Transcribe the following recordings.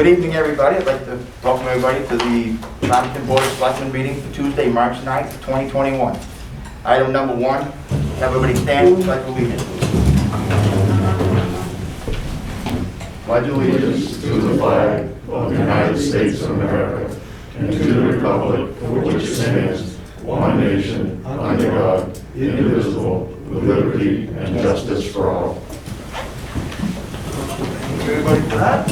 Good evening, everybody. I'd like to welcome everybody to the Farmington Board of Selectmen meeting for Tuesday, March 9th, 2021. Item number 1, have everybody stand for pledge allegiance. Pledge allegiance To the flag of the United States of America and to the republic for which it stands, one nation, under God, indivisible, with liberty and justice for all. Thank you, everybody, for that.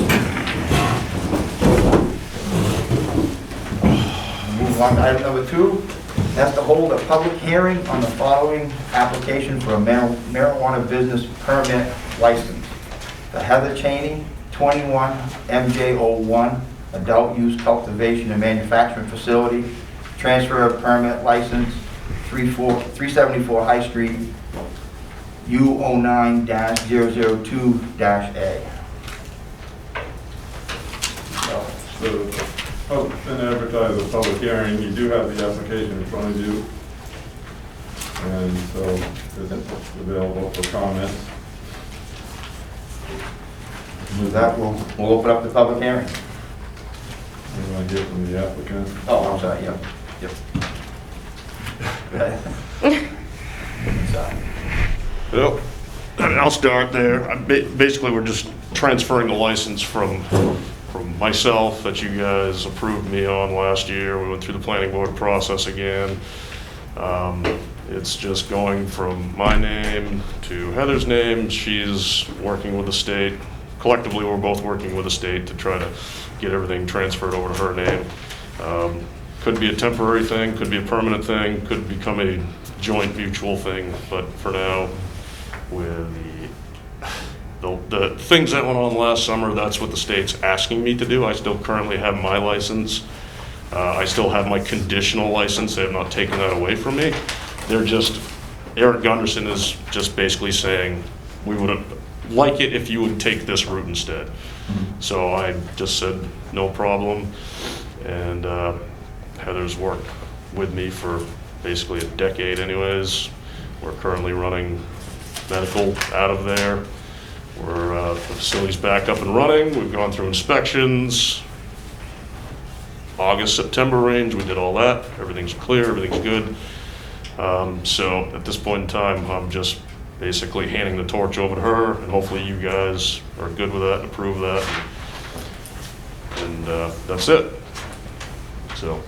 Move on to item number 2. Has to hold a public hearing on the following application for a marijuana business permit license. The Heather Cheney, 21 MJ01, adult use cultivation and manufacturing facility, transfer of permit license, 374 High Street, U09-002-A. So, been advertised a public hearing, you do have the application in front of you. And so it's available for comments. With that, we'll open up the public hearing. We want to hear from the applicant. Oh, I'm sorry, yep. Sorry. Well, I'll start there. Basically, we're just transferring the license from myself that you guys approved me on last year. We went through the planning board process again. It's just going from my name to Heather's name. She's working with the state. Collectively, we're both working with the state to try to get everything transferred over to her name. Could be a temporary thing, could be a permanent thing, could become a joint mutual thing, but for now, with the things that went on last summer, that's what the state's asking me to do. I still currently have my license. I still have my conditional license. They have not taken that away from me. Eric Gunderson is just basically saying, we would like it if you would take this route instead. Mm-hmm. So I just said, no problem. And Heather's worked with me for basically a decade anyways. We're currently running medical out of there. The facility's back up and running. We've gone through inspections. August, September range, we did all that. Everything's clear, everything's good. So at this point in time, I'm just basically handing the torch over to her, and hopefully you guys are good with that and approve that. And that's it. So.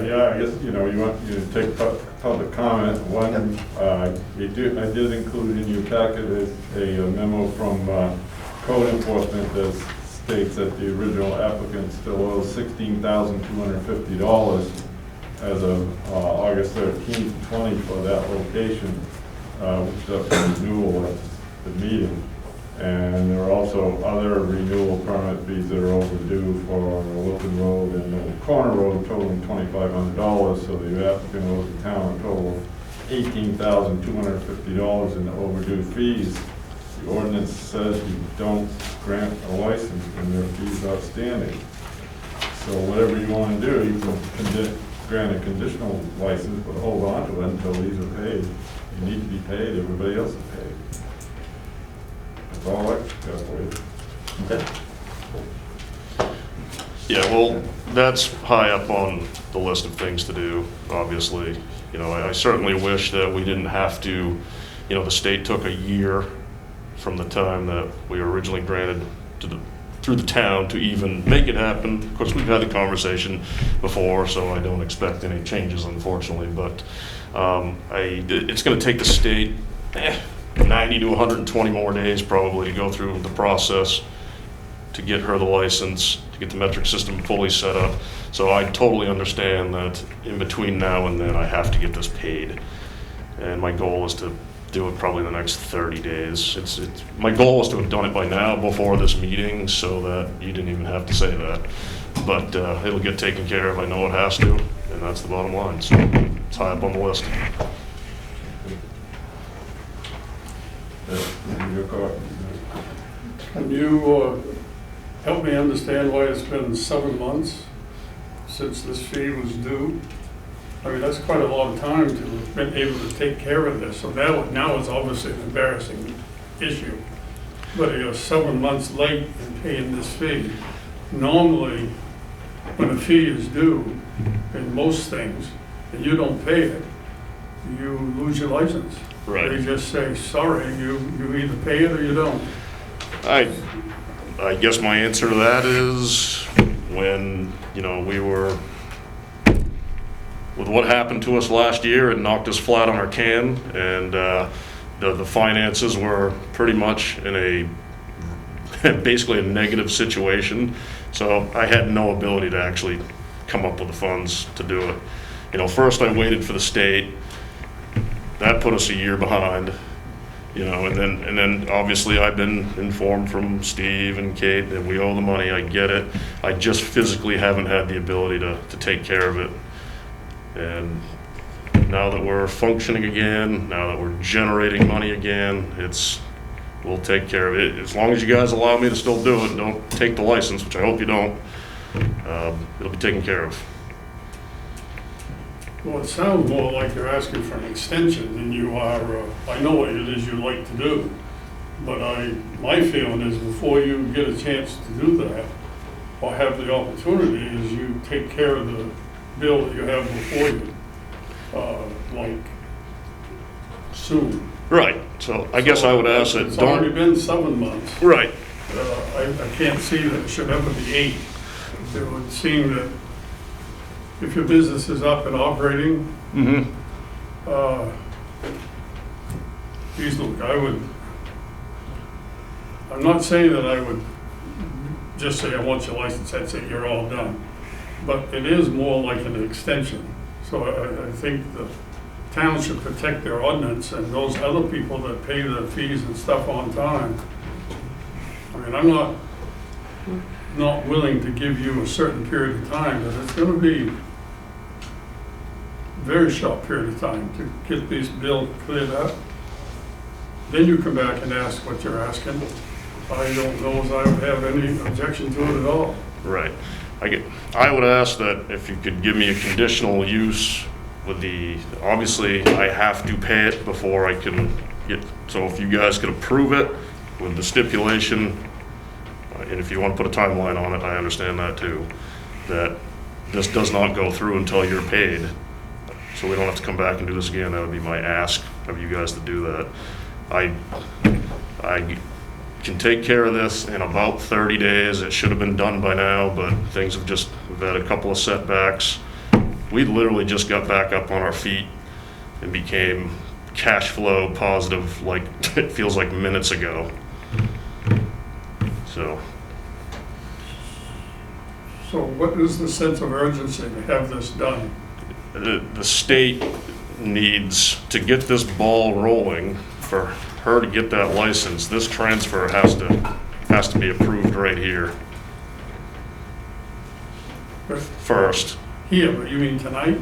Yeah, I guess, you want you to take public comment. One, I did include in your packet a memo from code enforcement that states that the original applicant still owes $16,250 as of August 13th, 20 for that location, which is up for renewal at the meeting. And there are also other renewal permit fees that are overdue for Wilton Road and Corner Road totaling $2,500. So the applicant owes the town a total of $18,250 in overdue fees. The ordinance says you don't grant a license when there are fees outstanding. So whatever you want to do, you can grant a conditional license, but hold on to it until these are paid. You need to be paid, everybody else is paid. That's all I got for you. Okay. Yeah, well, that's high up on the list of things to do, obviously. I certainly wish that we didn't have to, the state took a year from the time that we were originally granted through the town to even make it happen. Of course, we've had the conversation before, so I don't expect any changes, unfortunately, but it's going to take the state 90 to 120 more days probably to go through the process to get her the license, to get the metric system fully set up. So I totally understand that in between now and then I have to get this paid. And my goal is to do it probably the next 30 days. My goal is to have done it by now before this meeting so that you didn't even have to say that. But it'll get taken care of. I know it has to, and that's the bottom line. So it's high up on the list. Can you help me understand why it's been 7 months since this fee was due? I mean, that's quite a long time to have been able to take care of this. So now it's obviously an embarrassing issue. But you're 7 months late in paying this fee. Normally, when a fee is due in most things, and you don't pay it, you lose your license. Right. They just say, sorry, you either pay it or you don't. I guess my answer to that is when, you know, we were, with what happened to us last year, it knocked us flat on our can, and the finances were pretty much in basically a negative situation. So I had no ability to actually come up with the funds to do it. You know, first I waited for the state. That put us a year behind. You know, and then obviously I've been informed from Steve and Kate that we owe the money. I get it. I just physically haven't had the ability to take care of it. And now that we're functioning again, now that we're generating money again, we'll take care of it. As long as you guys allow me to still do it and don't take the license, which I hope you don't, it'll be taken care of. Well, it sounds more like you're asking for an extension than you are, I know what it is you like to do. But my feeling is before you get a chance to do that, or have the opportunity, is you take care of the bill that you have before you, like soon. Right, so I guess I would ask that It's already been 7 months. Right, I can't see that it should ever be 8. It would seem that if your business is up and operating, geez, look, I'm not saying that I would just say I want your license, that's it, you're all done. But it is more like an extension. So I think the town should protect their ordinance and those other people that pay the fees and stuff on time. I mean, I'm not willing to give you a certain period of time, but it's gonna be a very short period of time to get this bill cleared up. Then you come back and ask what you're asking. I don't know if I would have any objection to it at all. right. I would ask that if you could give me a conditional use with obviously I have to pay it before I can so if you guys could approve it with the stipulation, and if you want to put a timeline on it, I understand that too, that this does not go through until you're paid. So we don't have to come back and do this again. That would be my ask of you guys to do that. I can take care of this in about 30 days. It should have been done by now, but we've had a couple of setbacks. We literally just got back up on our feet and became cash flow positive, like it feels like minutes ago. So what is the sense of urgency to have this done? the state needs to get this ball rolling for her to get that license. This transfer has to be approved right here first. Here, but you mean tonight?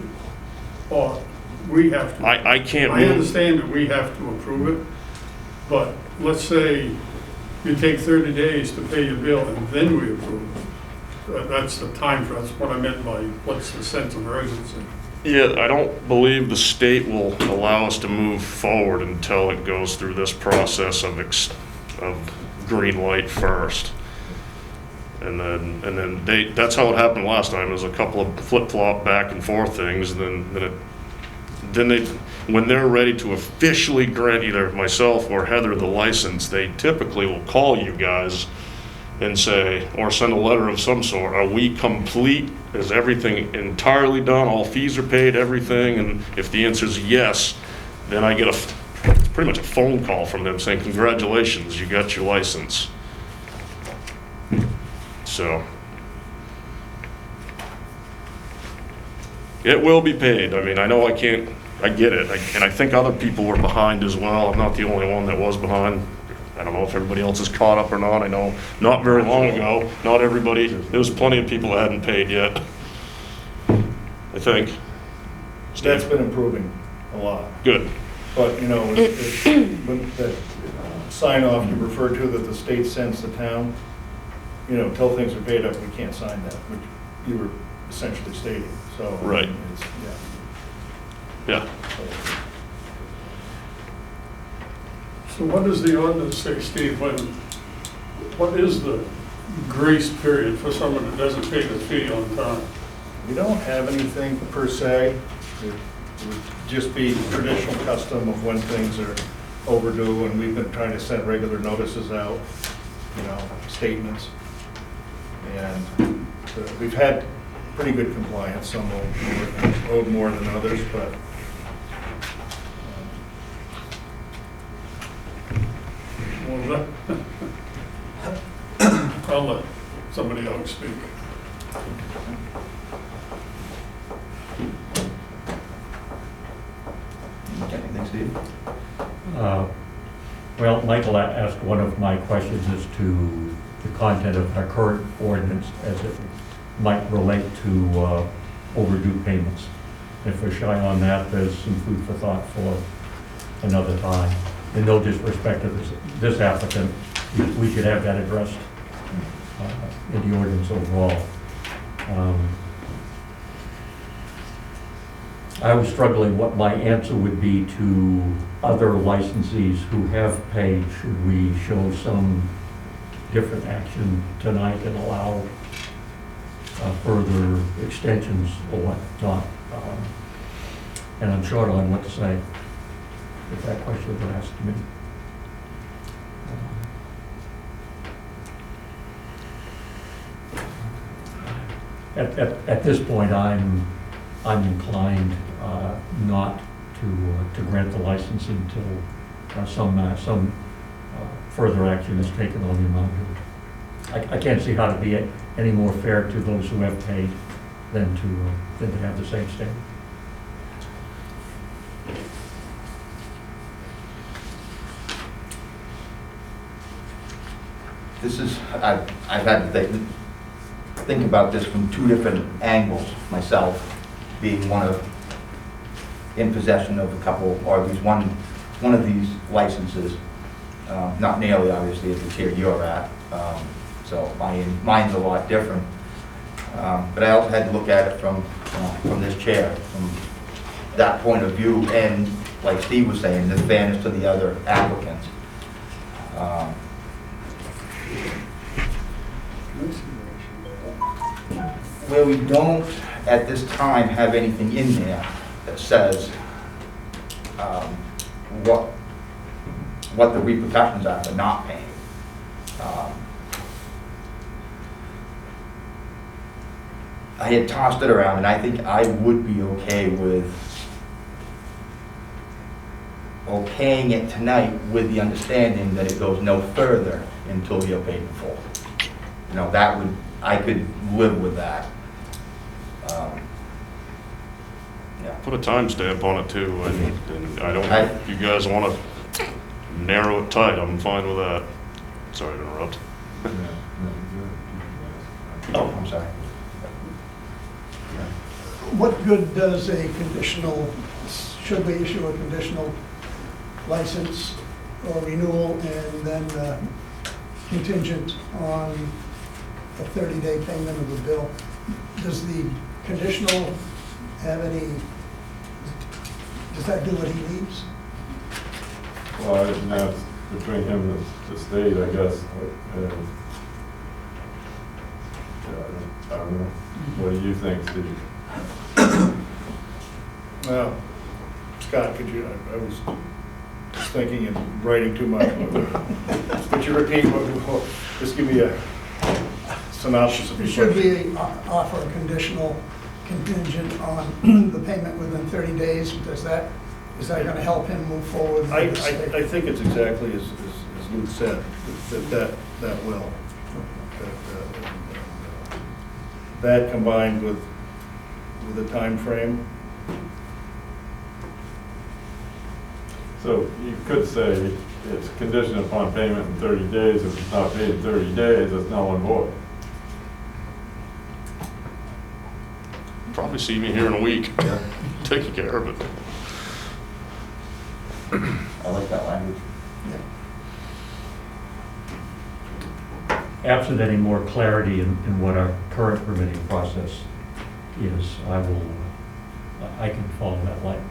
Or we have to? I can't I move. understand that we have to approve it, but let's say you take 30 days to pay your bill and then we approve it. That's the time for, that's what I meant by what's the sense of urgency. Yeah, I don't believe the state will allow us to move forward until it goes through this process of green light first. And then that's how it happened last time. There was a couple of flip-flop back and forth things, and then when they're ready to officially grant either myself or Heather the license, they typically will call you guys and say, or send a letter of some sort, are we complete? Is everything entirely done? All fees are paid, everything? And if the answer is yes, then I get pretty much a phone call from them saying, congratulations, you got your license. So it will be paid. I mean, I know I get it. And I think other people were behind as well. I'm not the only one that was behind. I don't know if everybody else is caught up or not. I know not very long ago, not everybody, there was plenty of people that hadn't paid yet, I think. That's been improving a lot. Good. But, you know, with that sign off you referred to that the state sends the town, you know, until things are paid up, we can't sign that, which you were essentially stating, so. Right. It's, Yeah. so. So what does the ordinance say, Steve, when What is the grace period for someone that doesn't pay the fee on time? We don't have anything per se. It would just be traditional custom of when things are overdue, and we've been trying to send regular notices out, statements. And we've had pretty good compliance. Some owed more than others, but Well, I'll let somebody else speak. Okay, thanks, Steve. Well, Michael asked one of my questions as to the content of our current ordinance as it might relate to overdue payments. If we're shy on that, there's some food for thought for another time. In no disrespect to this applicant, we should have that addressed in the ordinance overall. I was struggling what my answer would be to other licensees who have paid. Should we show some different action tonight and allow further extensions or whatnot? And I'm short on what to say if that question was asked to me. At this point, I'm inclined not to grant the license until some further action is taken on the amount due. I can't see how to be any more fair to those who have paid than to have the same standard. This is, I've had to think about this from two different angles myself, being in possession of a couple, or at least one of these licenses, not nearly obviously at the tier you're at, so mine's a lot different. But I also had to look at it from this chair, from that point of view, and like Steve was saying, the fairness to the other applicants. Where we don't, at this time, have anything in there that says what the repercussions are for not paying. I had tossed it around, and I think I would be okay with okaying it tonight with the understanding that it goes no further until you're paid in full. I could live with that. Yeah. Put a timestamp on it too, and I don't, if you guys want to narrow it tight, I'm fine with that. Sorry to interrupt. Oh, I'm sorry. What good does a conditional, should we issue a conditional license or renewal and then contingent on a 30-day payment of the bill? Does the conditional have any, does that do what he needs? Well, that's between him and the state, I guess. I don't know. What do you think, Steve? well, Scott, could you? I was just thinking and writing too much. Could you repeat? Just give me a synopsis of your Should question. we offer a conditional contingent on the payment within 30 days? Is that going to help him move forward? I think it's exactly as Luke said, that will. That combined with the time frame. So you could say it's conditioned upon payment in 30 days. If it's not paid in 30 days, it's null and void. Probably see me here in a week, Yeah. taking care of it. I like that language. Absent any more clarity in what our current permitting process is, I can follow that line.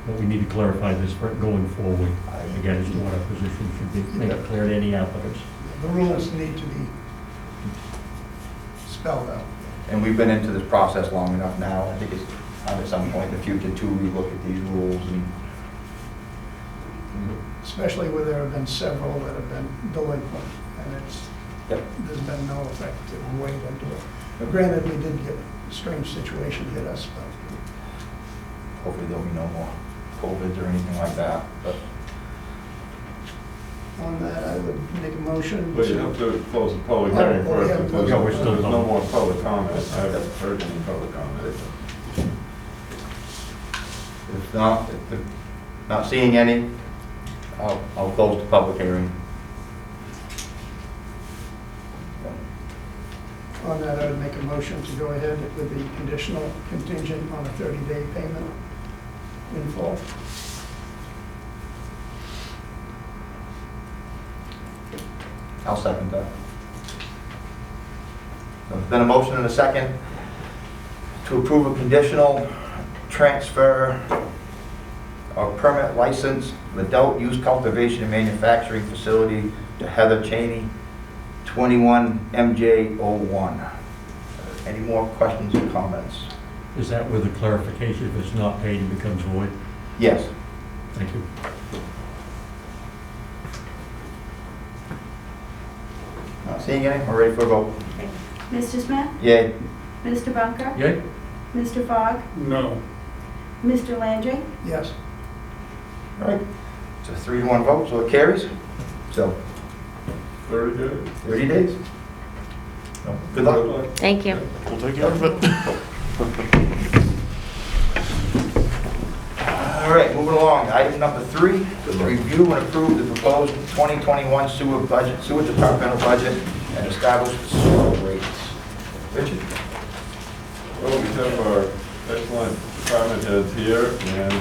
But we need to clarify this for going forward, again, as to what our position should be, make it clear to any applicants. the rules need to be spelled out. And we've been into this process long enough now. I think it's time at some point in the future to relook at these rules and Especially where there have been several that have been delinquent, and Yep. there's been no effective way to do it. But granted, we did get a strange situation hit us, but hopefully there'll be no more COVID or anything like that, but on that, I would make a motion But you have to, to close the public hearing Oh, we first, have to because close- Yeah, we're still there's no not. more public comment. I haven't heard any public comment. if not seeing any, I'll close the public hearing. on that, I would make a motion to go ahead with the conditional contingent on a 30-day payment in full. I'll second that. So there's been a motion and a second to approve a conditional transfer of permit license of adult use cultivation and manufacturing facility to Heather Cheney, 21 MJ01. Any more questions or comments? Is that with a clarification, if it's not paid, it becomes void? Yes. Thank you. Not seeing any, we're ready for a vote. Mr. Smith? Yay. Mr. Bunker? Yay? Mr. Fogg? No. Mr. Landry? Yes. All right. It's a 3-to-1 vote, so it carries. So, 30 days. 30 days. No, good luck. Thank you. We'll take care of it. All right, moving along. Item number 3, review and approve the proposed 2021 sewer departmental budget and establish sewer rates. Richard? Well, we have our excellent department heads here, and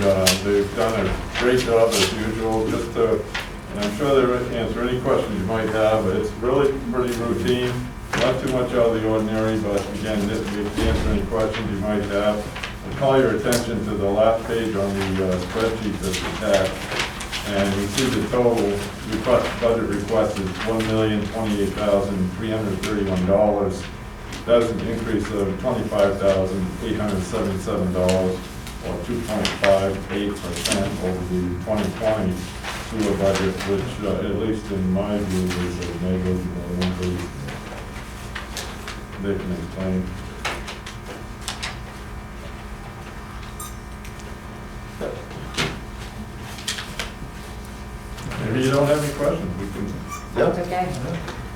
they've done a great job as usual. And I'm sure they'll answer any questions you might have, but it's really pretty routine. Not too much out of the ordinary, but again, we can answer any questions you might have. I'll call your attention to the last page on the spreadsheet that's attached. And you see the total budget request is $1,028,331. That's an increase of $25,877, or 2.58% over the 2020 sewer budget, which at least in my view is a negligible increase. They can explain. Maybe you don't have any questions, we can, Yep. Okay.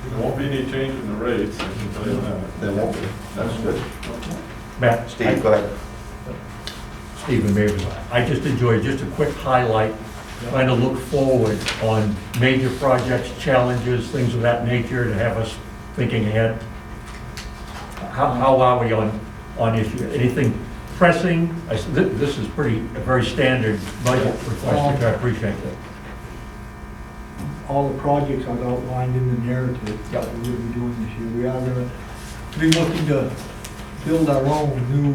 there won't be any change in the rates, I can tell you that. There won't be. That's good. Matt? Steve, go ahead. Stephen Mavers. I just enjoyed just a quick highlight, trying to look forward on major projects, challenges, things of that nature, to have us thinking ahead. How are we on issue? Anything pressing? This is a very standard budget request, which I appreciate that. All the projects I've outlined in the narrative that we're going to be doing this year. We are going to be looking to build our own new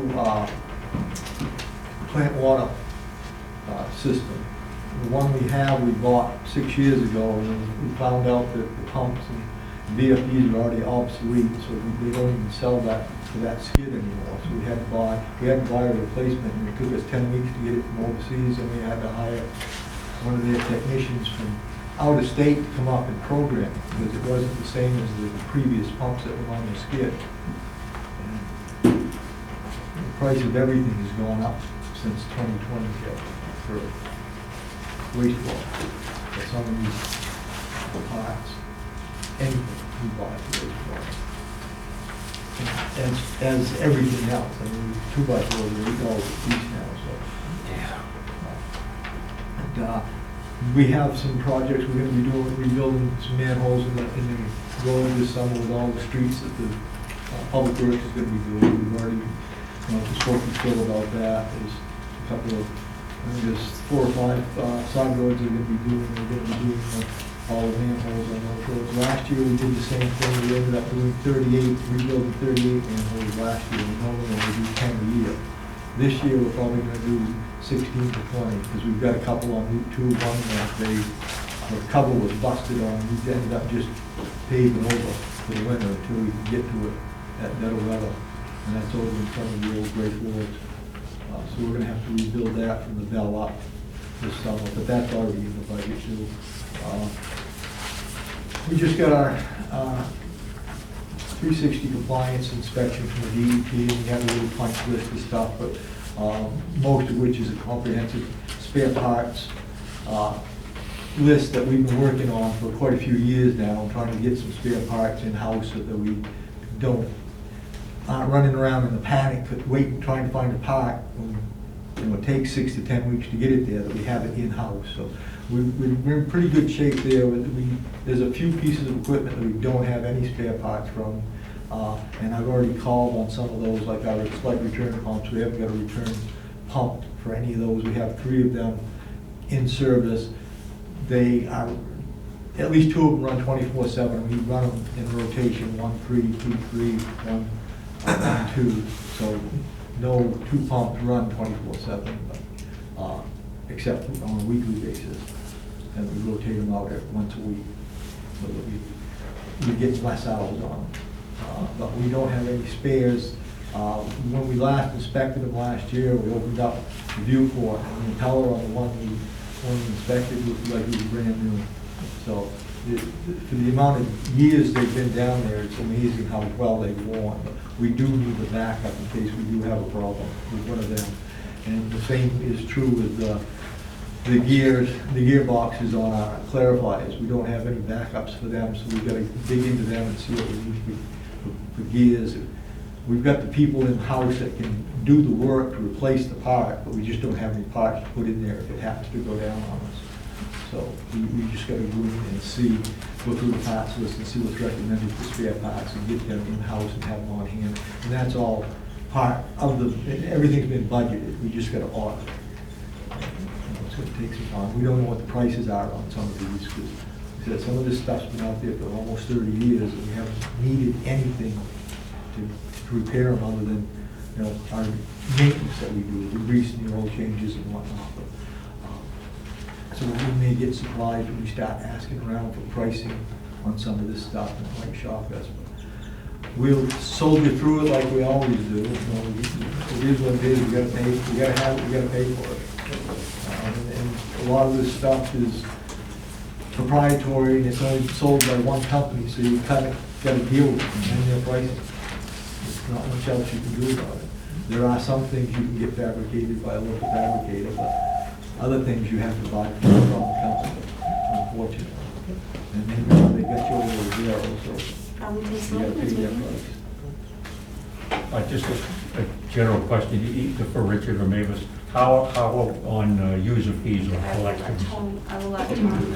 plant water system. The one we have, we bought 6 years ago, and we found out that the pumps and VFDs are already obsolete, so they don't even sell that for that skid anymore. So we had to buy a replacement, and it took us 10 weeks to get it from overseas, and we had to hire one of their technicians from out of state to come up and program it, because it wasn't the same as the previous pumps that were on the skid. And the price of everything has gone up since 2020 hit for wastewater. For some of these parts, anything we buy for wastewater. As everything else, I mean, 2x4s are $8 a piece now, so. Yeah. And, we have some projects we're going to be doing, rebuilding some manholes in the road this summer with all the streets that the public works is going to be doing. We've already spoken to Phil about that. There's a couple of, I think there's 4 or 5 side roads they're going to be doing. We're going to be doing all the manholes on those roads. Last year we did the same thing. We ended up doing rebuilding 38 manholes last year. We normally only do 10 a year. This year we're probably going to do 16 to 20, because we've got a couple on Route 2, one that they the cover was busted on, we ended up just paving over for the winter until we can get to it at better weather. And that's over in front of the old Great Woods. So we're gonna have to rebuild that from the bell up this summer, but that's already in the budget too. We just got our 360 compliance inspection from the DEP, and we have a little punch list of stuff, but most of which is a comprehensive spare parts list that we've been working on for quite a few years now, trying to get some spare parts in-house so that we aren't running around in a panic, waiting, trying to find a part when, it takes 6 to 10 weeks to get it there, that we have it in-house. So we're in pretty good shape there. There's a few pieces of equipment that we don't have any spare parts from, and I've already called on some of those, like our slug return pumps. We haven't got a return pump for any of those. We have 3 of them in service. They are, at least 2 of them run 24/7. We run them in rotation, 1-3, 2-3, 1-2. So no 2 pumps run 24/7, except on a weekly basis. And we rotate them out once a week, so that we get less hours on them. But we don't have any spares. When we last inspected them last year, we opened up the viewport, and the impeller on the one we inspected looked like it was brand new. So for the amount of years they've been down there, it's amazing how well they've worn. But we do need the backup in case we do have a problem with one of them. And the same is true with the gearboxes on our clarifiers. We don't have any backups for them, so we've got to dig into them and see what we need for gears. We've got the people in-house that can do the work to replace the part, but we just don't have any parts to put in there if it happens to go down on us. So we just got to go in and go through the parts list and see what's recommended for spare parts and get them in-house and have them on hand. And that's all part of everything's been budgeted. We just got to order. It's going to take some time. We don't know what the prices are on some of these, because some of this stuff's been out there for almost 30 years, and we haven't needed anything to repair them other than, our maintenance that we do, the grease and the oil changes and whatnot. But, so we may get surprised when we start asking around for pricing on some of this stuff, and it might shock us. But we'll soldier through it like we always do. It is what it is. We got to pay. We got to have it. We got to pay for it. And a lot of this stuff is proprietary, and it's only sold by one company, so you kind of got to deal with it and their pricing. There's not much else you can do about it. There are some things you can get fabricated by a local fabricator, but other things you have to buy from the company, unfortunately. And they got you over zero, so Probably takes you got to pay their price. Just a general question, either for Richard or Mavis. How on user fees or collections? I will let Tom.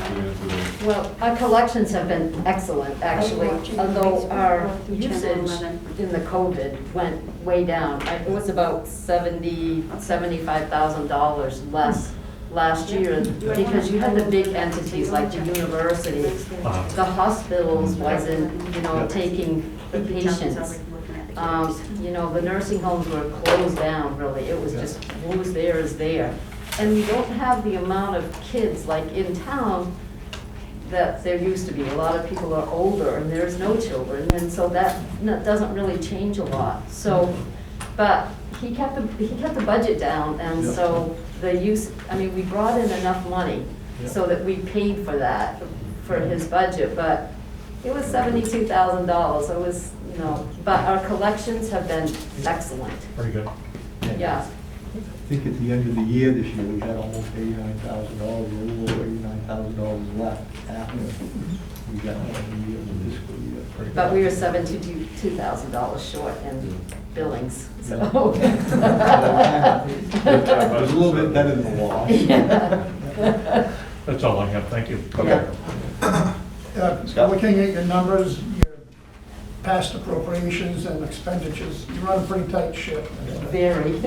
Well, our collections have been excellent, actually, although our usage in the COVID went way down. It was about $75,000 less last year, because you had the big entities like the university, the hospitals wasn't, taking the patients. The nursing homes were closed down, really. It was just, who's there is there. And we don't have the amount of kids like in town that there used to be. A lot of people are older and there's no children, and so that doesn't really change a lot. So, but he kept the budget down, and so the use, we brought in enough money so that we paid for that, for his budget, but it was $72,000. It was, but our collections have been excellent. Very good. Yeah. I think at the end of the year this year, we had almost $89,000, a little over $89,000 left after we got the year of the fiscal year. But we were $72,000 short in billings, so. It was a little bit better than the law. Yeah. That's all I have, thank you. Okay. Looking at your numbers, your past appropriations and expenditures, you run a pretty tight ship. Very.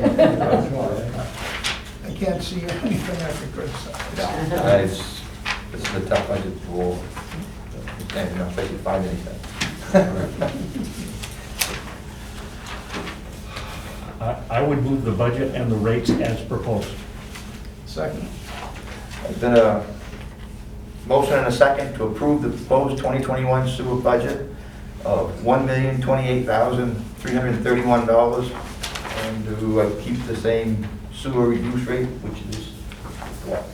I can't see anything I could criticize. This is a tough budget for, can't even expect you to find anything. I would move the budget and the rates as proposed. Second. There's been a Motion and a second to approve the proposed 2021 sewer budget of $1,028,331 and to keep the same sewer use rate, which is what?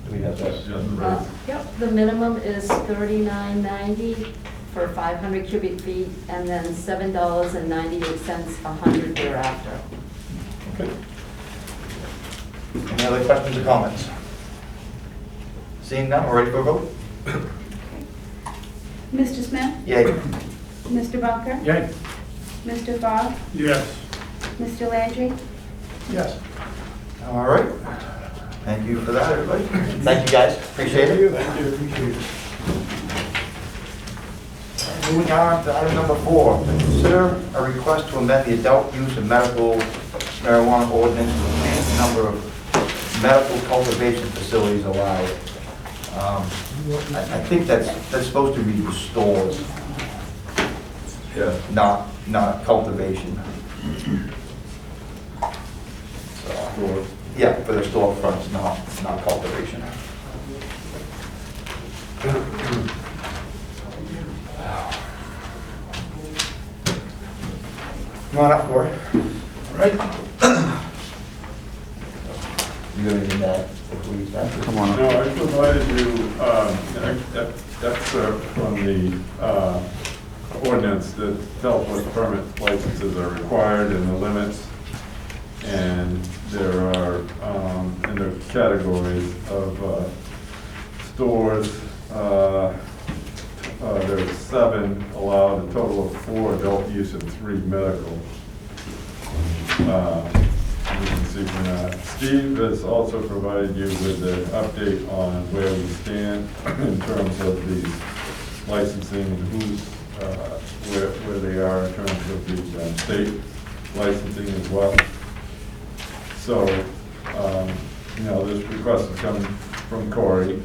Do we have that? Yep, the minimum is $39.90 for 500 cubic feet, and then $7.98 a hundred thereafter. Okay. Any other questions or comments? Seeing none, we're ready for a vote? Mr. Smith? Yay. Mr. Bunker? Yay. Mr. Fogg? Yes. Mr. Landry? Yes. All right. Thank you for that, everybody. Thank you, guys. Appreciate it. Thank you, appreciate it. Moving on to item number 4, consider a request to amend the adult use and medical marijuana ordinance to enhance the number of medical cultivation facilities allowed. I think that's supposed to be the stores, not cultivation. So, yeah, for the storefronts, not cultivation. Come on up, Corey. All right. You got anything to add before you start? Come on No, I provided you an excerpt from the ordinance that tells what permit licenses are required and the limits. And there are, in the categories of stores, there's 7 allowed, a total of 4 adult use and 3 medical. You can see from that. Steve has also provided you with an update on where we stand in terms of the licensing and who's, where they are in terms of the state licensing as well. So, this request is coming from Corey.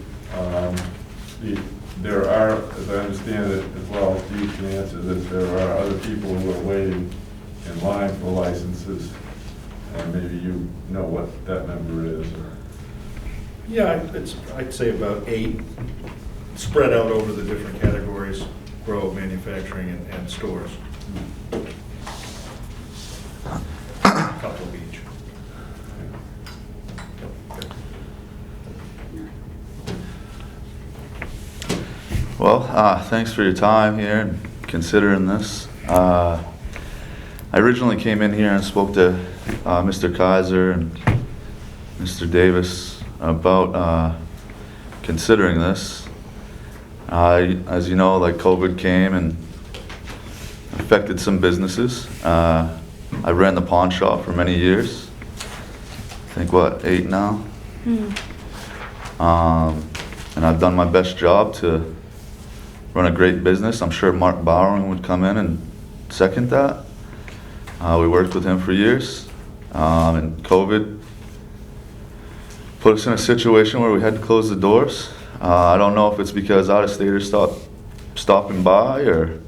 There are, as I understand it as well, Steve can answer this, there are other people who are waiting in line for licenses, and maybe you know what that number is. Yeah, I'd say about 8, spread out over the different categories, grow, manufacturing, and stores. A couple of each. Well, thanks for your time here and considering this. I originally came in here and spoke to Mr. Kaiser and Mr. Davis about considering this. As you know, like COVID came and affected some businesses. I ran the pawn shop for many years. I think, 8 now? And I've done my best job to run a great business. I'm sure Mark Bowering would come in and second that. We worked with him for years, and COVID put us in a situation where we had to close the doors. I don't know if it's because out-of-staters stopped stopping by, or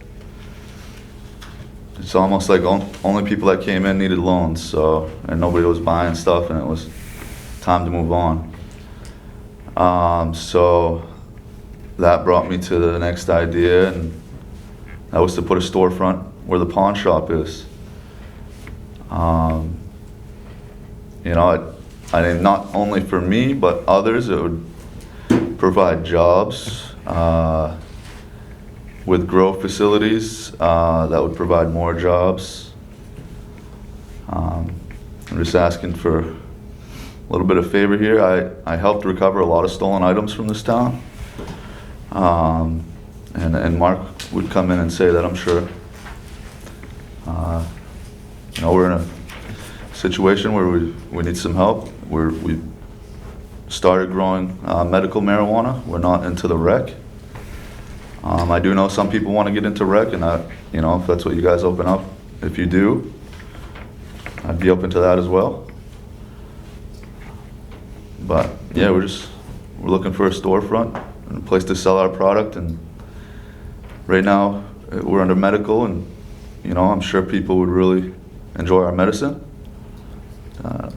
it's almost like only people that came in needed loans, and nobody was buying stuff, and it was time to move on. So that brought me to the next idea, and that was to put a storefront where the pawn shop is. I think not only for me, but others, it would provide jobs with grow facilities that would provide more jobs. I'm just asking for a little bit of favor here. I helped recover a lot of stolen items from this town. And Mark would come in and say that, I'm sure. We're in a situation where we need some help. We started growing medical marijuana. We're not into the rec. I do know some people want to get into rec, and if that's what you guys open up, if you do, I'd be open to that as well. But yeah, we're looking for a storefront and a place to sell our product. And right now we're under medical, and I'm sure people would really enjoy our medicine.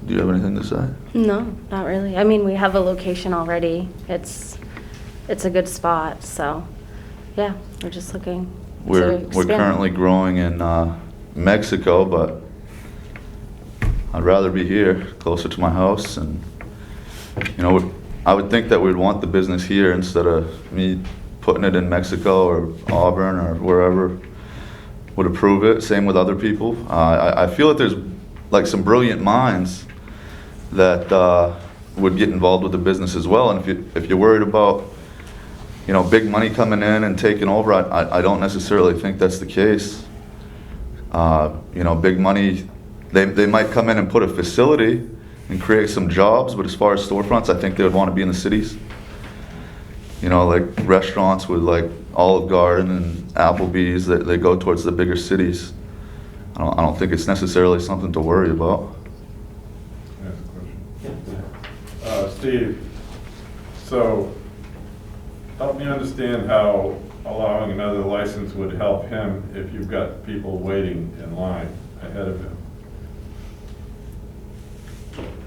Do you have anything to say? No, not really. I mean, we have a location already. It's it's a good spot, so, yeah, we're just looking to We're expand. currently growing in Mexico, but I'd rather be here, closer to my house, and, you know, I would think that we'd want the business here instead of me putting it in Mexico or Auburn or wherever would approve it. Same with other people. I feel that there's like some brilliant minds that would get involved with the business as well. And if you're worried about, you know, big money coming in and taking over, I don't necessarily think that's the case. You know, big money, they might come in and put a facility and create some jobs, but as far as storefronts, I think they would want to be in the cities. You know, like restaurants with like Olive Garden and Applebee's, they go towards the bigger cities. I don't think it's necessarily something to worry about. Can I ask a question? Steve, so help me understand how allowing another license would help him if you've got people waiting in line ahead of him.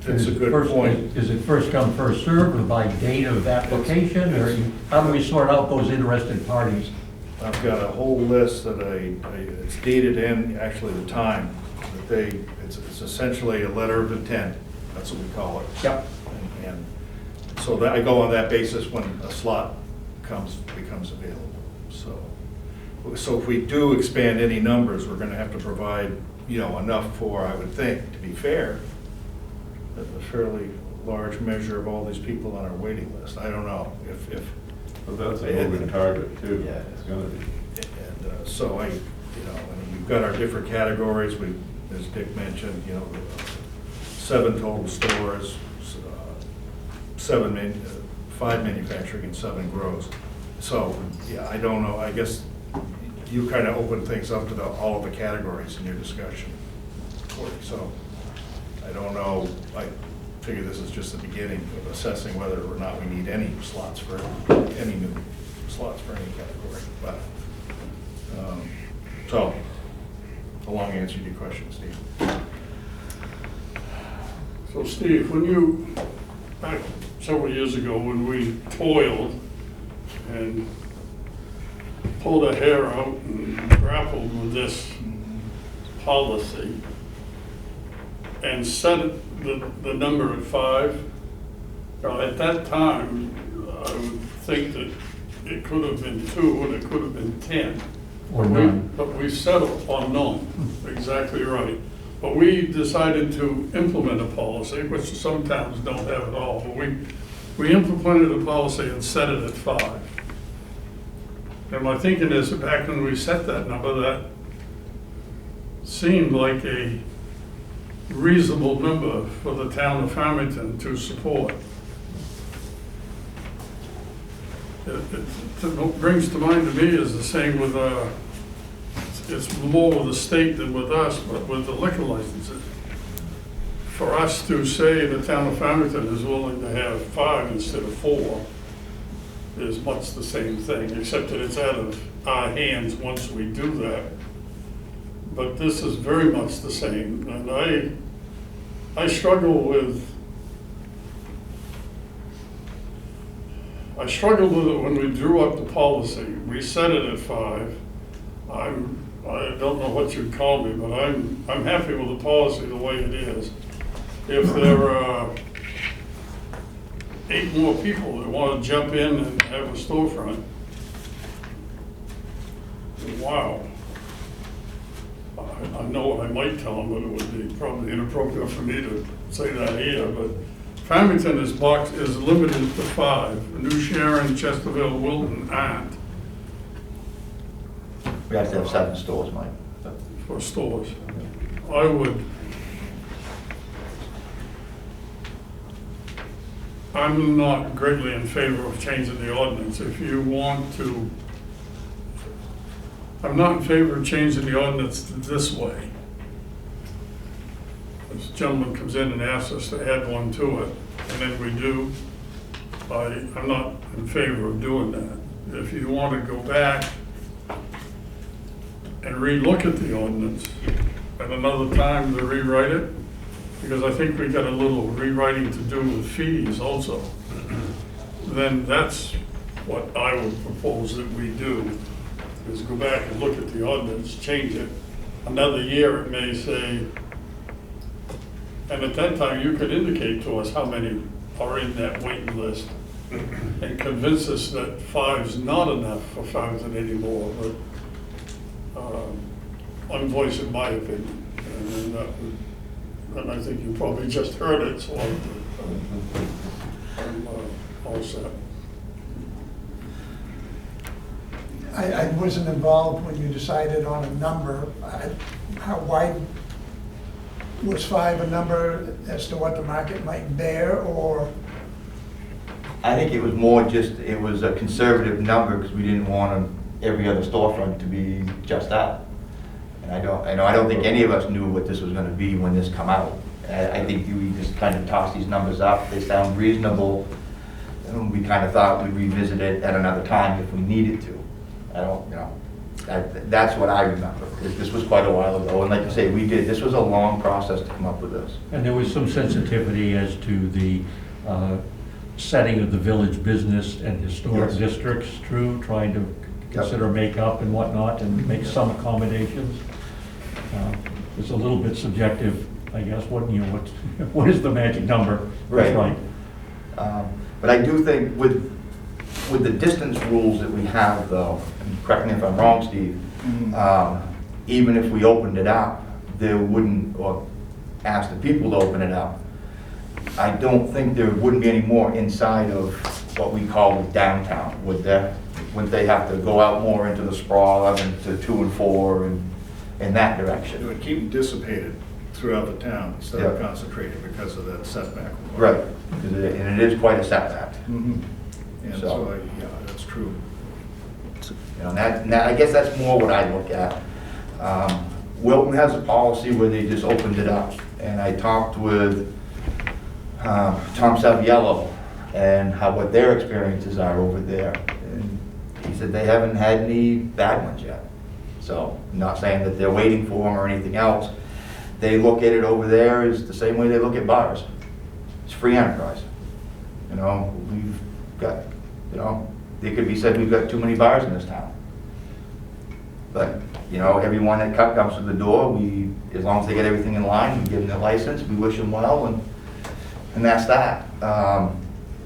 That's a good First- point. Is it first come, first served, or by date of application, or how do we sort out those interested parties? I've got a whole list that it's dated in, actually the time, that it's essentially a letter of intent, that's what we call it. Yep. And so that, I go on that basis when a slot becomes available. So if we do expand any numbers, we're gonna have to provide, you know, enough for, I would think, to be fair, a fairly large measure of all these people on our waiting list. I don't know if. But that's a moving target too. Yeah. It's gonna be. And so I mean, we've got our different categories. As Dick mentioned, you know, 7 total stores, 5 manufacturing and 7 grows. So, yeah, I don't know. I guess you kind of open things up to all of the categories in your discussion, Cory. So I don't know. I figure this is just the beginning of assessing whether or not we need any slots for any new slots for any category. But so a long answer to your question, Steve. So Steve, when you, back several years ago, when we toiled and pulled our hair out and grappled with this policy and set the number at 5, at that time, I would think that it could have been 2 and it could have been 10. Or none. But we settled on none, exactly right. But we decided to implement a policy, which some towns don't have at all. But we implemented a policy and set it at 5. And my thinking is that back when we set that number, that seemed like a reasonable number for the town of Farmington to support. What brings to mind to me is the same with, it's more with the state than with us, but with the liquor licenses. For us to say the town of Farmington is willing to have 5 instead of 4 is much the same thing, except that it's out of our hands once we do that. But this is very much the same, and I struggled with it when we drew up the policy. We set it at 5. I don't know what you'd call me, but I'm happy with the policy the way it is. If there are 8 more people that want to jump in and have a storefront, wow. I know what I might tell them, but it would be probably inappropriate for me to say that here, but Farmington is limited to 5. New Sharon, Chesterville, Wilton aren't. We have to have 7 stores, Mike. For stores. I'm not greatly in favor of changing the ordinance. If you want to, I'm not in favor of changing the ordinance this way. This gentleman comes in and asks us to add one to it, and then we do. I'm not in favor of doing that. If you want to go back and re-look at the ordinance at another time to rewrite it, because I think we got a little rewriting to do with fees also, then that's what I would propose that we do is go back and look at the ordinance, change it. Another year, it may say, and at that time, you could indicate to us how many are in that waiting list and convince us that 5's not enough for Farmington anymore, but I'm voicing my opinion. And that would, and I think you probably just heard it, so I'm all set. I wasn't involved when you decided on a number. How wide, was 5 a number as to what the market might bear, or? I think it was more just, it was a conservative number because we didn't want every other storefront to be just that. And I don't think any of us knew what this was gonna be when this come out. I think we just kind of tossed these numbers up, they sound reasonable, and we kind of thought we'd revisit it at another time if we needed to. I don't, that's what I remember. This was quite a while ago, and like you say, this was a long process to come up with this. And there was some sensitivity as to the setting of the village business and historic Yes. districts, true, trying to consider makeup and whatnot and make some accommodations. It's a little bit subjective, I guess, what is the magic number? That's Right. But I do think with the distance rules that we have though, and correct me if I'm wrong, Steve, even if we opened it up, there wouldn't, or asked the people to open it up, I don't think there wouldn't be any more inside of what we call downtown, would there? Wouldn't they have to go out more into the sprawl, out into 2 and 4 and in that It direction? would keep them dissipated throughout the town instead of Yeah. concentrated because of that setback. Right, and it is quite a setback. Mhm. And So- so, yeah, that's true. And I guess that's more what I look at. Wilton has a policy where they just opened it up, and I talked with Tom Saviello and what their experiences are over there. And he said they haven't had any bad ones yet. So, not saying that they're waiting for them or anything else. They look at it over there as the same way they look at bars. It's free enterprise. We've got, it could be said we've got too many bars in this town. But, everyone that comes through the door, as long as they get everything in line, we give them their license, we wish them well, and that's that.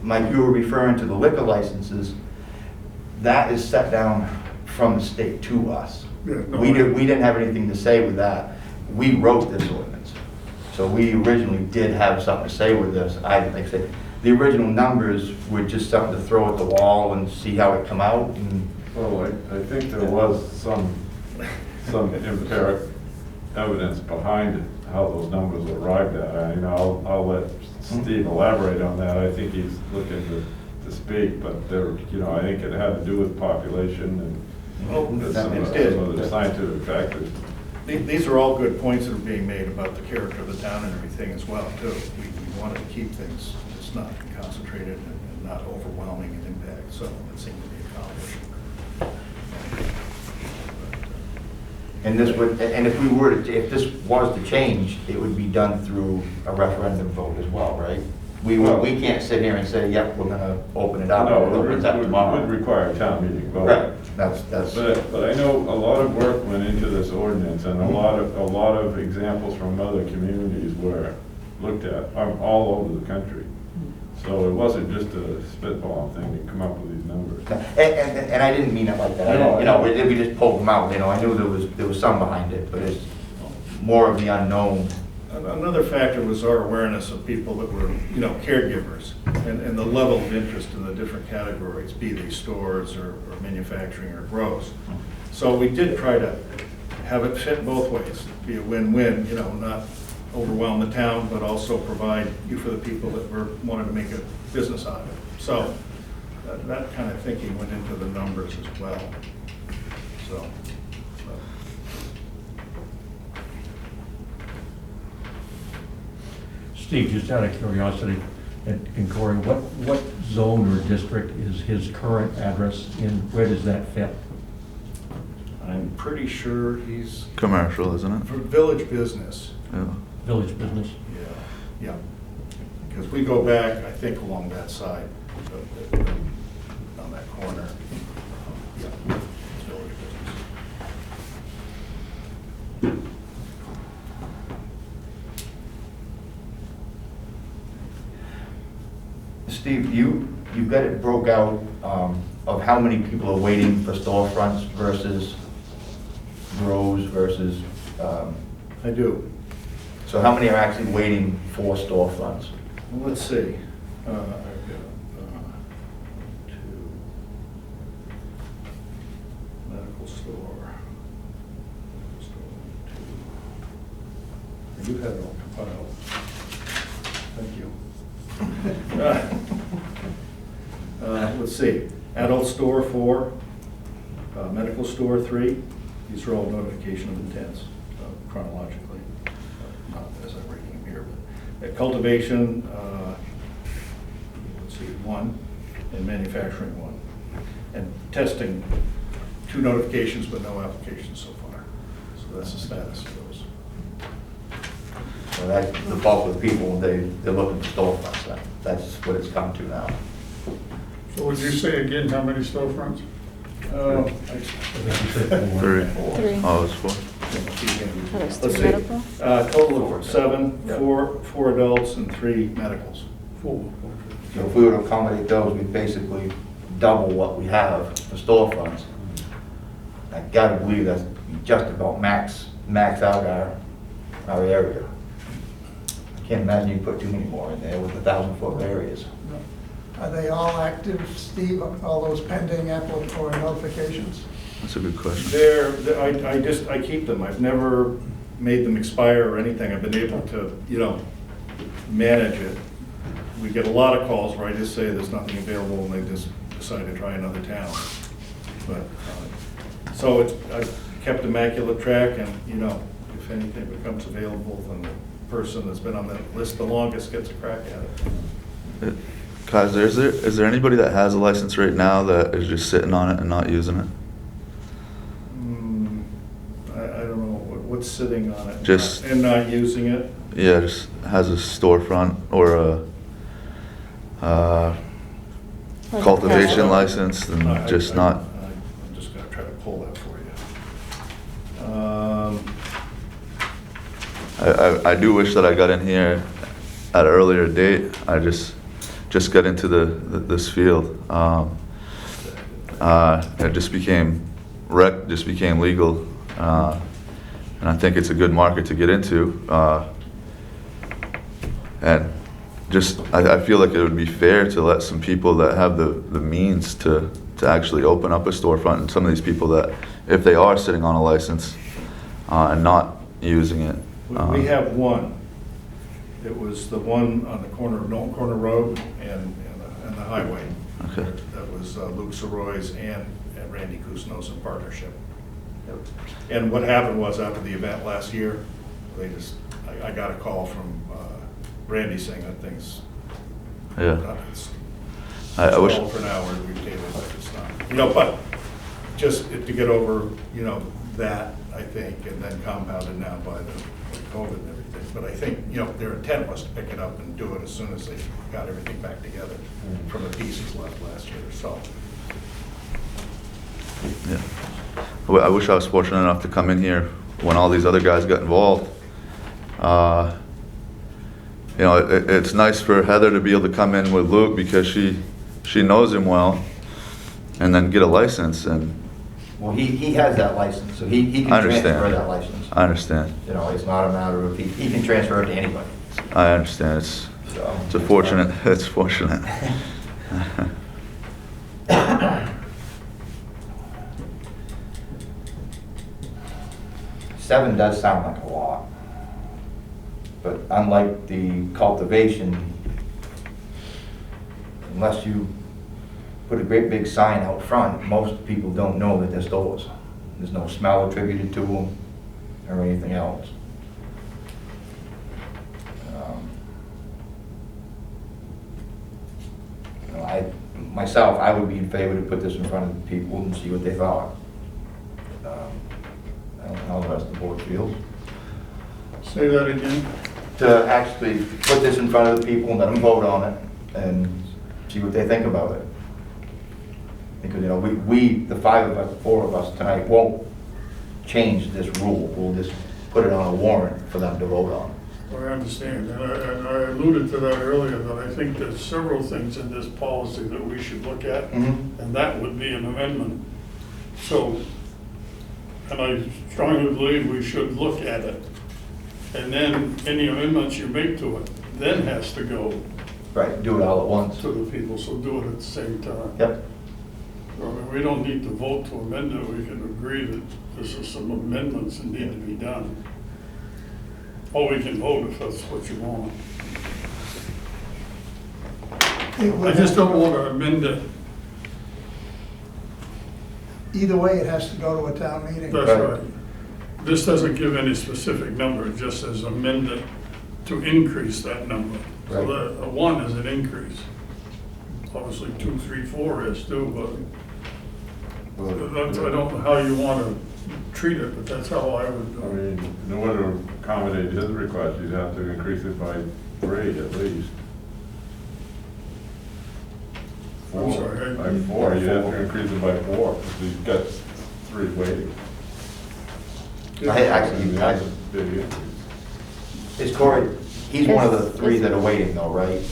Mike, you were referring to the liquor licenses. That is set down from the state to us. Yeah, no, We didn't have anything to say with that. We wrote this ordinance. So we originally did have something to say with this. The original numbers were just something to throw at the wall and see how it come out. And Well, I think there was some empiric evidence behind it, how those numbers were arrived at. I'll let Steve elaborate on that. I think he's looking to speak, but I think it had to do with population and some It of did. the scientific factors. These are all good points that are being made about the character of the town and everything as well, too. We wanted to keep things just not concentrated and not overwhelming in impact, so it seemed to be accomplished. and if this was to change, it would be done through a referendum vote as well, right? We can't sit here and say, yep, we're gonna open it up. No, We'll open it up it tomorrow. would require a town meeting vote. Right, that's, But I know a lot of work went into this ordinance, and a lot of examples from other communities were looked at all over the country. So it wasn't just a spitball thing to come up with these numbers. and I didn't mean it like that. No, We just pulled them out, I knew there was some behind it, but it's more of the unknown. Another factor was our awareness of people that were, caregivers, and the level of interest in the different categories, be they stores or manufacturing or grows. So we did try to have it fit both ways, be a win-win, not overwhelm the town, but also provide for the people that wanted to make a business out of it. So that kind of thinking went into the numbers as well. So. Steve, just out of curiosity, and Corey, what zone or district is his current address in? Where does that fit? I'm pretty sure he's Commercial, isn't for village business. Yeah. Village business? Yeah. Because we go back, I think, along that side. on that corner. Yeah, it's village business. Steve, you've got it broke out of how many people are waiting for storefronts versus grows versus, I do. so how many are actually waiting for storefronts? Well, let's see. I've got 2. Medical store. I do have it all compiled. Thank you. Let's see. Adult store 4, medical store 3. These are all notification of intents chronologically, not as I'm reading them here. But cultivation, let's see, 1, and manufacturing 1, and testing 2 notifications but no applications so far. So that's the status of those. So that's the bulk of the people, they're looking for storefronts then. That's what it's come to now. So would you say again, how many storefronts? I think you said 4. 3. 3. Oh, it's 4. Oh, there's Let's 3 see. medical? Total of 7, 4 adults and 3 medicals. 4. So if we were to accommodate those, we'd basically double what we have for storefronts. I gotta believe that's just about max out our area. I can't imagine you put too many more in there with 1,000-foot areas. Are they all active, Steve, all those pending applicant or notifications? That's a good question. I keep them. I've never made them expire or anything. I've been able to, manage it. We get a lot of calls where I just say there's nothing available and they just decide to try another town. But, so I've kept immaculate track and, if anything becomes available, then the person that's been on that list the longest gets a crack at it. Kaiser, is there anybody that has a license right now that is just sitting on it and not using it? I don't know, what's sitting on it? Just- And not using it? Yeah, just has a storefront or a Like a cultivation personal- license and just not. I'm just gonna try to pull that for you. I do wish that I got in here at an earlier date. I just got into this field. It just became legal, and I think it's a good market to get into. And just I feel like it would be fair to let some people that have the means to actually open up a storefront, and some of these people that, if they are sitting on a license and not using it. We have one. It was the one on the corner of Knowlton Corner Road and the highway. Okay. That was Luke Soroy's and Randy Kusnos in partnership. And what happened was after the event last year, I got a call from Randy saying that things. Yeah. It's I wish. for an hour, we tabled it, it's not. But just to get over, that, I think, and then compounded now by the COVID and everything. But I think, their intent was to pick it up and do it as soon as they got everything back together from the pieces left last year, so. Yeah. I wish I was fortunate enough to come in here when all these other guys got involved. It's nice for Heather to be able to come in with Luke because she knows him well, and then get a license. And Well, he has that license, so he can I understand. transfer that license. I understand. It's not a matter of, he can transfer it to anybody. I understand. It's a fortunate. It's fortunate. Seven does sound like a lot. But unlike the cultivation, unless you put a great big sign out front, most people don't know that they're stores. There's no smell attributed to them or anything else. I would be in favor to put this in front of people and see what they thought. I don't know how the rest of the board feels. Say that again? To actually put this in front of the people and let them vote on it and see what they think about it. Because, you know, we, the five of us, four of us tonight won't change this rule. We'll just put it on a warrant for them to vote on. I understand, and I alluded to that earlier, that I think there's several things in this policy that we should look at, and that would be an amendment. So, and I strongly believe we should look at it. And then any amendments you make to it, then has to go Right, do it all at once. to the people, so do it at the same time. Yep. I mean, we don't need to vote to amend it, we can agree that this is some amendments that need to be done. Or we can vote if that's what you want. I just don't want to amend it. Either way, it has to go to a town meeting. That's right. This doesn't give any specific number, it just says amend it to increase that number. So Right. that, a 1 is an increase. Obviously, 2, 3, 4 is too, but that's, I don't know how you want to treat it, but that's how I would I do it. mean, in order to accommodate his request, you'd have to increase it by 3 at least. I'm sorry. By 4, you'd have to increase it by 4, because you've got 3 waiting. Actually, That's a big increase. is Corey, he's one of the 3 that are waiting though, right?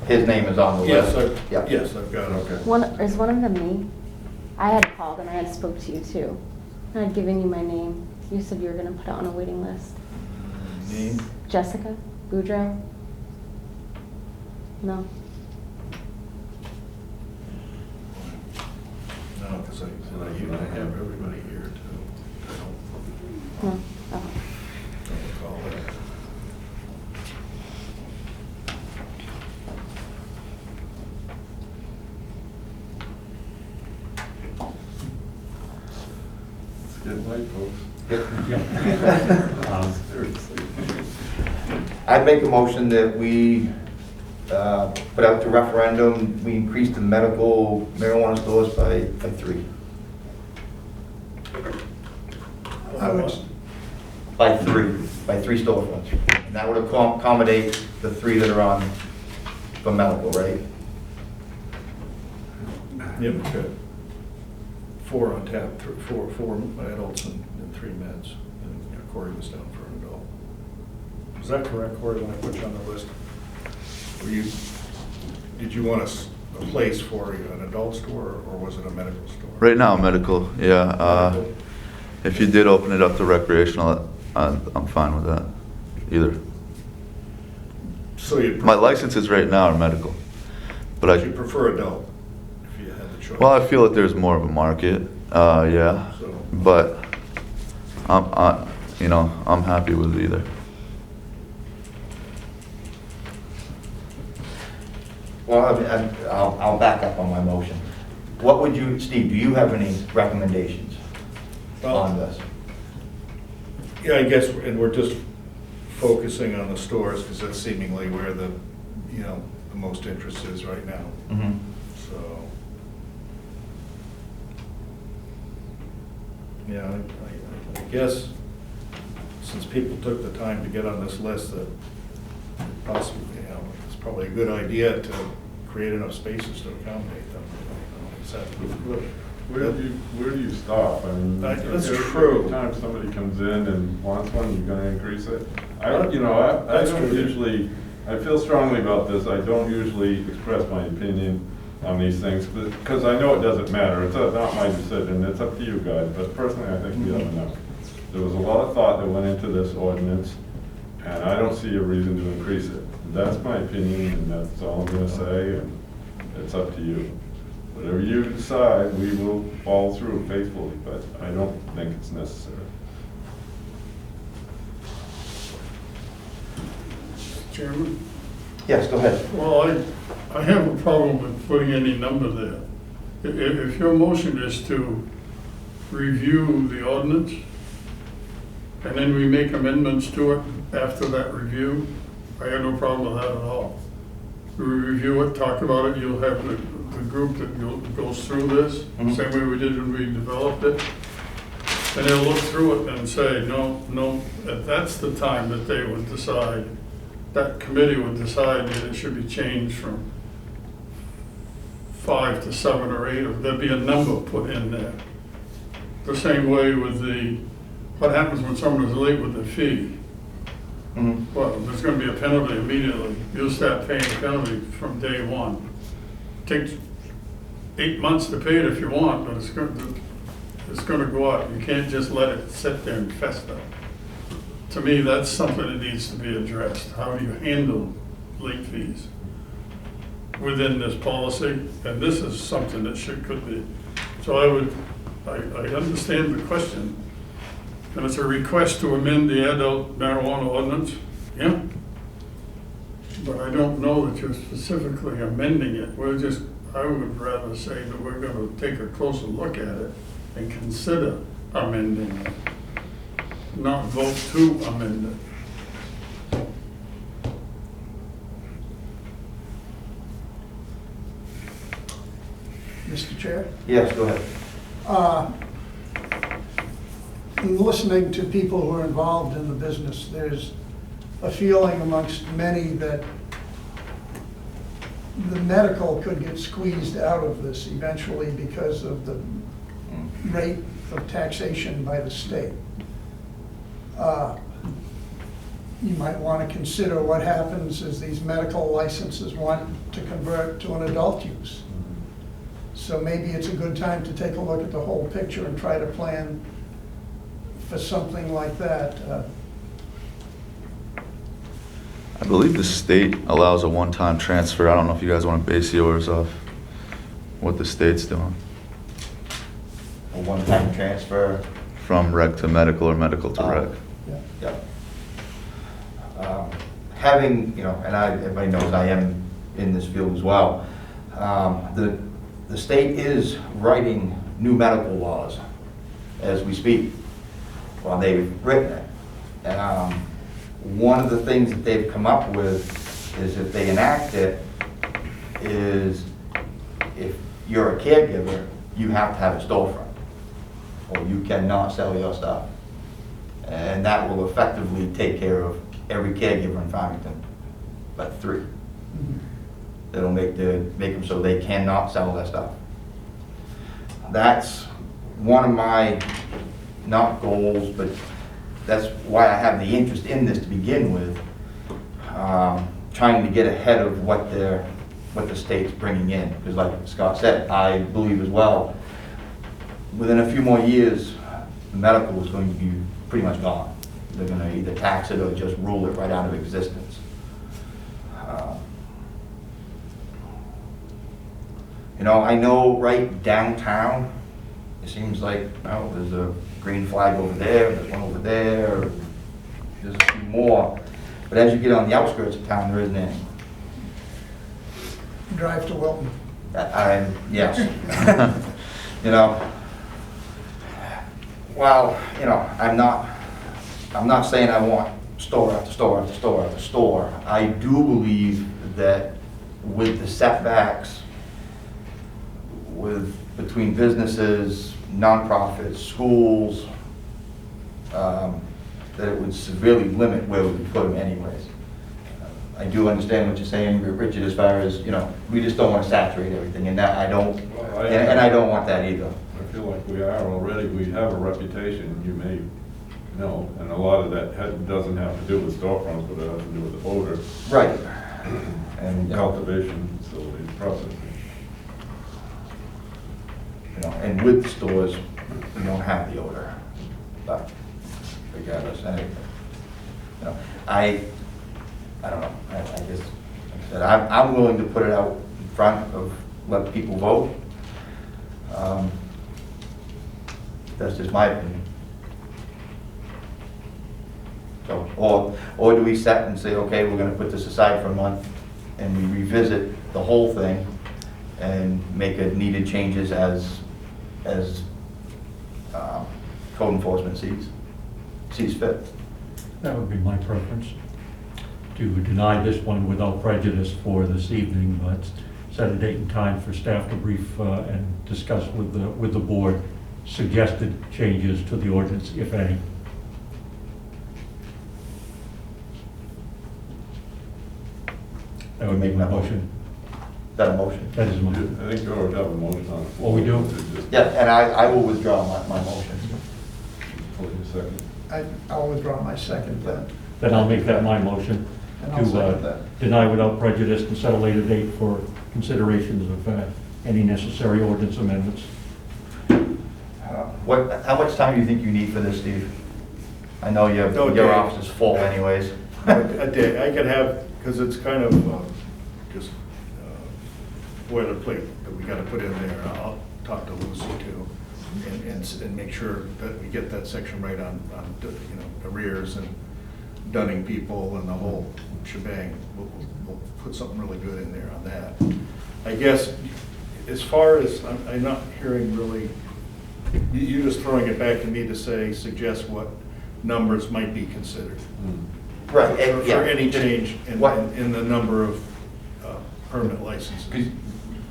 His name is on the Yes, list. Yep. yes, I've got it. Okay. Is one of them me? I had called and I had spoke to you too. I had given you my name. You said you were gonna put it on a waiting list. Name? Jessica Boudreaux? No? No, because I have everybody here too. I No? Oh. don't recall that. It's getting late, folks. Seriously. I'd make a motion that we put out the referendum, we increase the medical marijuana stores by 3. I would, By 3 storefronts. And that would accommodate the 3 that are on for medical, right? Yep, we've got 4 on tap, 4 adults and 3 meds. And Corey was down for an adult. Is that correct, Corey, when I put you on the list? Did you want a place for an adult store, or was it a medical store? Right now, medical, yeah. Medical. If you did open it up to recreational, I'm fine with that, either. So you'd My prefer- licenses right now are medical, but you'd prefer adult, if you had the choice? well, I feel that there's more of a market, yeah, So- but I'm happy with either. Well, I'll back up on my motion. What would you, Steve, do you have any recommendations on this? Yeah, I guess, and we're just focusing on the stores, because that's seemingly where the most interest is right now, so. Yeah, I guess, since people took the time to get on this list, that possibly, it's probably a good idea to create enough spaces to accommodate them. Is that- Where do you stop? I mean, That's every true. time somebody comes in and wants one, you're gonna increase it. I That's don't true. usually, I feel strongly about this, I don't usually express my opinion on these things, because I know it doesn't matter, it's not my decision, it's up to you guys, but personally, I think we have enough. There was a lot of thought that went into this ordinance, and I don't see a reason to increase it. That's my opinion, and that's all I'm gonna say, and it's up to you. Whatever you decide, we will follow through faithfully, but I don't think it's necessary. Chairman? Yes, go ahead. Well, I have a problem with putting any number there. If your motion is to review the ordinance, and then we make amendments to it after that review, I have no problem with that at all. We review it, talk about it, you'll have the group that goes through this, same way we did when we developed it. And they'll look through it and say, no, that's the time that they would decide, that committee would decide that it should be changed from 5 to 7 or 8, or there'd be a number put in there. The same way with what happens when someone is late with the fee? Mhm. Well, there's gonna be a penalty immediately. You'll start paying a penalty from day one. Takes 8 months to pay it if you want, but it's gonna go up. You can't just let it sit there and fester. To me, that's something that needs to be addressed. How do you handle late fees within this policy? And this is something that could be. So I understand the question. And it's a request to amend the adult marijuana ordinance, yeah. But I don't know that you're specifically amending it. I would rather say that we're gonna take a closer look at it and consider amending it, not vote to amend it. Mr. Chair? Yes, go ahead. In listening to people who are involved in the business, there's a feeling amongst many that the medical could get squeezed out of this eventually because of the rate of taxation by the state. You might want to consider what happens as these medical licenses want to convert to an adult use. So maybe it's a good time to take a look at the whole picture and try to plan for something like that. I believe the state allows a one-time transfer. I don't know if you guys want to base yours off what the state's doing. A one-time transfer. From rec to medical or medical to rec. Yeah. Having, and everybody knows I am in this field as well. The state is writing new medical laws as we speak. Well, they've written it. One of the things that they've come up with is if they enact it, is if you're a caregiver, you have to have a storefront, or you cannot sell your stuff. And that will effectively take care of every caregiver in Farmington, but 3. That'll make them so they cannot sell their stuff. That's one of my, not goals, but that's why I have the interest in this to begin with, trying to get ahead of what the state's bringing in. Because like Scott said, I believe as well, within a few more years, the medical is going to be pretty much gone. They're going to either tax it or just rule it right out of existence. I know right downtown, it seems like, there's a green flag over there, there's one over there, there's a few more. But as you get on the outskirts of town, there isn't any. Drive to Wilton. Yes. Well, I'm not saying I want store after store after store after store. I do believe that with the setbacks, between businesses, nonprofits, schools, that it would severely limit where we would put them anyways. I do understand what you're saying, Richard, as far as, we just don't want to saturate everything, and that I don't want that either. I feel like we are already. We have a reputation, you may know, and a lot of that doesn't have to do with storefronts, but it has to do with the odor. Right. And cultivation facilities, processing. And with the stores, we don't have the odor, but regardless, anyway. I don't know, I guess, like I said, I'm willing to put it out in front of, let people vote. That's just my opinion. So, or do we set and say, okay, we're gonna put this aside for a month and we revisit the whole thing and make needed changes as code enforcement sees fit. That would be my preference, to deny this one without prejudice for this evening, but set a date and time for staff to brief and discuss with the board suggested changes to the ordinance, if any. That would be my motion. that a motion? That is my, I think you already have a motion on the floor. Oh, we do? Yeah, and I will withdraw my motion. Hold a second. I'll withdraw my second then. then I'll make that my motion And I'll to second that. deny without prejudice and set a later date for considerations of any necessary ordinance amendments. How much time do you think you need for this, Steve? I know No, your Dave. office is full anyways. A day, I could have, because it's kind of just boilerplate that we gotta put in there. I'll talk to Lucy too, and make sure that we get that section right on, arrears and dunning people and the whole shebang. We'll put something really good in there on that. I guess, as far as, I'm not hearing really, you're just throwing it back to me to suggest what numbers might be considered. Right, For yeah. any change What- in the number of permit licenses. Because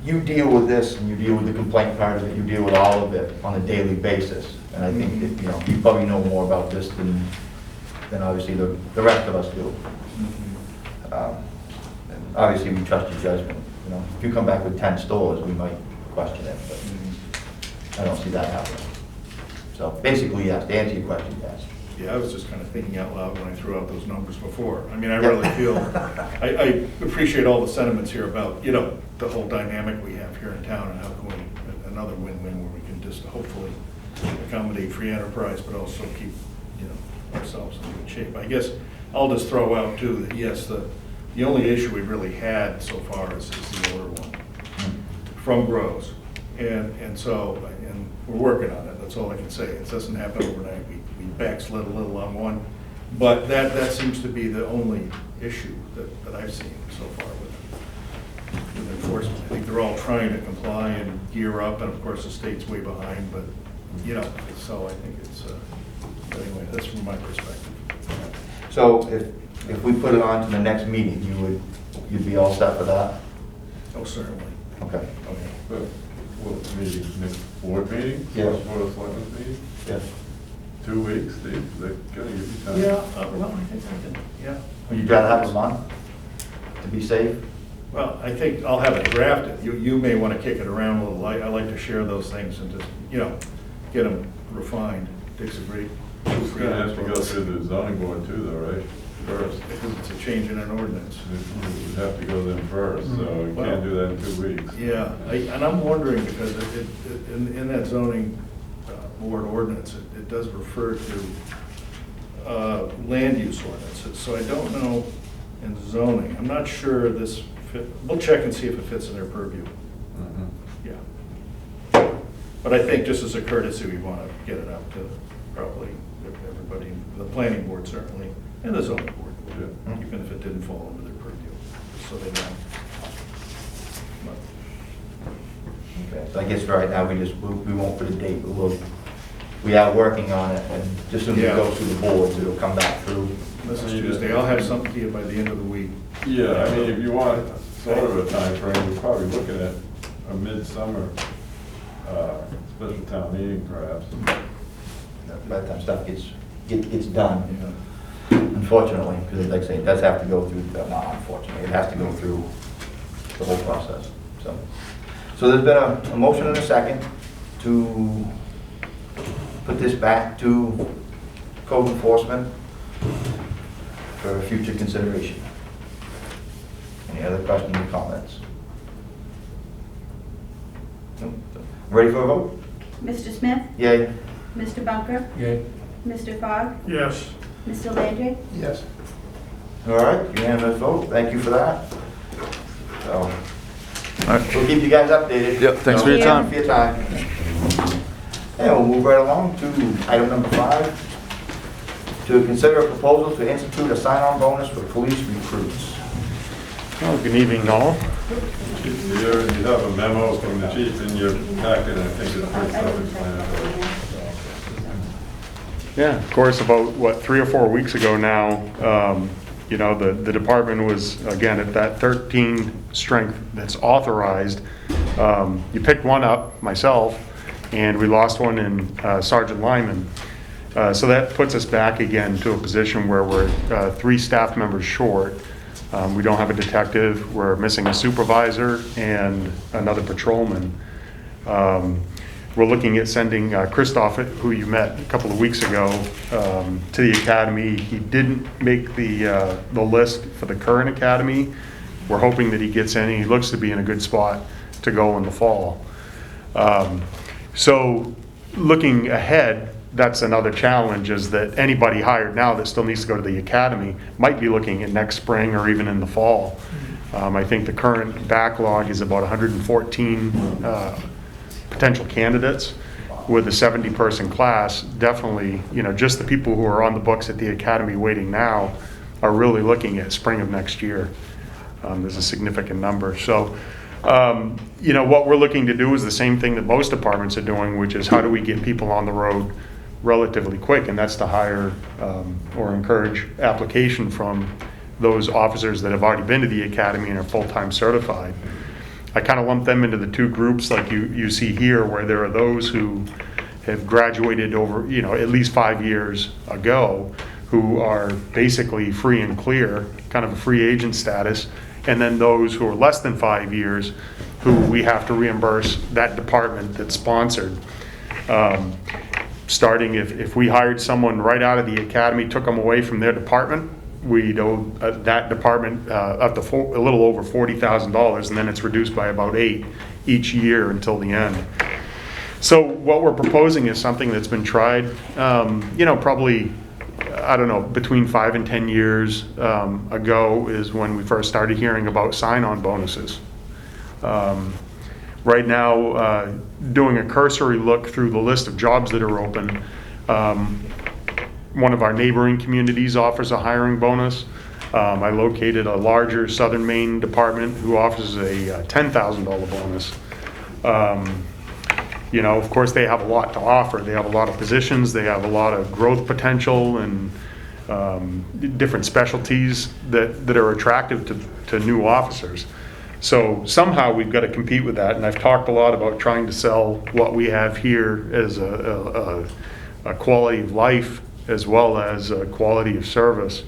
you deal with this, and you deal with the complaint part of it, you deal with all of it on a daily basis. And I think that, you probably know more about this than obviously the rest of us do. And obviously, we trust your judgment. If you come back with 10 stores, we might question it, but I don't see that happening. So basically, yes, to answer your question, yes. Yeah, I was just kind of thinking out loud when I threw out those numbers before. I mean, I really feel, I appreciate all the sentiments here about, the whole dynamic we have here in town and how can we, another win-win where we can just hopefully accommodate free enterprise, but also keep, ourselves in good shape. I guess I'll just throw out too that yes, the only issue we've really had so far is the order one from Groves. And so, we're working on it, that's all I can say. It doesn't happen overnight. We backslid a little on one, but that seems to be the only issue that I've seen so far with enforcement. I think they're all trying to comply and gear up, and of course the state's way behind, but, so I think it's, anyway, that's from my perspective. So if we put it on to the next meeting, you'd be all set for that? Oh, certainly. Okay. But what meeting, next board meeting? Yeah. Board of Selectmen's meeting? Yes. 2 weeks, Steve? They're gonna give you time. Well, I think I can, yeah. You'd rather have a month to be safe? Well, I think I'll have it drafted. You may want to kick it around a little. I like to share those things and just, get them refined. Dick's a great. It's gonna have to go through the zoning board too, though, right? First. Because it's a change in an ordinance. You'd have to go there first, so you can't do that in 2 weeks. Yeah, and I'm wondering, because in that zoning board ordinance, it does refer to land use ordinances, so I don't know in zoning, I'm not sure this we'll check and see if it fits in their purview. Mhm. Yeah. But I think just as a courtesy, we want to get it out to probably everybody, the planning board certainly, and the zoning board, Yeah. even if it didn't fall under their purview, so they know. Okay, so I guess right now, we won't put a date, but we are working on it, and just soon as it Yeah. goes through the boards, it'll come back through. This is Tuesday, I'll have something to you by the end of the week. Yeah, I mean, if you want sort of a time frame, we're probably looking at a midsummer special town meeting perhaps. By the time stuff gets done, Yeah. unfortunately, because like I say, it does have to go through, not unfortunately, it has to go through the whole process, So there's been a motion and a second to put this back to code enforcement for future consideration. Any other questions or comments? No? Ready for a vote? Mr. Smith? Yay. Mr. Bunker? Yay. Mr. Fogg? Yes. Mr. Landry? Yes. All right, unanimous vote, thank you for that. So, we'll keep you guys updated. Yep, thanks for your time. Thank you for your time. And we'll move right along to item number 5, to consider a proposal to institute a sign-on bonus for police recruits. Well, good evening, all. You have a memo from the chief in your packet, I think it's pretty self-explanatory. Yeah, of course, about, 3 or 4 weeks ago now, the department was, again, at that 13 strength that's authorized. You picked one up, myself, and we lost one in Sergeant Lyman. So that puts us back again to a position where we're 3 staff members short. We don't have a detective. We're missing a supervisor and another patrolman. We're looking at sending Christoph, who you met a couple of weeks ago, to the academy. He didn't make the list for the current academy. We're hoping that he gets in. He looks to be in a good spot to go in the fall. So looking ahead, that's another challenge, is that anybody hired now that still needs to go to the academy might be looking at next spring or even in the fall. I think the current backlog is about 114 potential candidates with a 70-person class. Definitely, just the people who are on the books at the academy waiting now are really looking at spring of next year. There's a significant number. So, what we're looking to do is the same thing that most departments are doing, which is how do we get people on the road relatively quick, and that's to hire or encourage application from those officers that have already been to the academy and are full-time certified. I kind of lump them into the two groups like you see here, where there are those who have graduated over, at least 5 years ago, who are basically free and clear, kind of a free agent status, and then those who are less than 5 years who we have to reimburse that department that's sponsored. Starting if we hired someone right out of the academy, took them away from their department, we'd owe that department up to a little over $40,000, and then it's reduced by about $8,000 each year until the end. So what we're proposing is something that's been tried, probably, I don't know, between 5 and 10 years ago is when we first started hearing about sign-on bonuses. Right now, doing a cursory look through the list of jobs that are open, one of our neighboring communities offers a hiring bonus. I located a larger Southern Maine department who offers a $10,000 bonus. Of course, they have a lot to offer. They have a lot of positions. They have a lot of growth potential and different specialties that are attractive to new officers. So somehow we've got to compete with that, and I've talked a lot about trying to sell what we have here as a quality of life as well as a quality of service.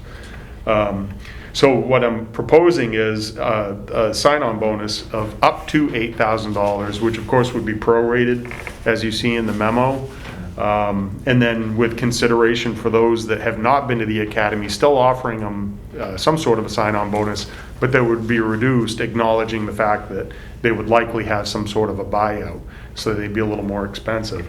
So what I'm proposing is a sign-on bonus of up to $8,000, which of course would be prorated, as you see in the memo. And then with consideration for those that have not been to the academy, still offering them some sort of a sign-on bonus, but that would be reduced, acknowledging the fact that they would likely have some sort of a buyout, so they'd be a little more expensive.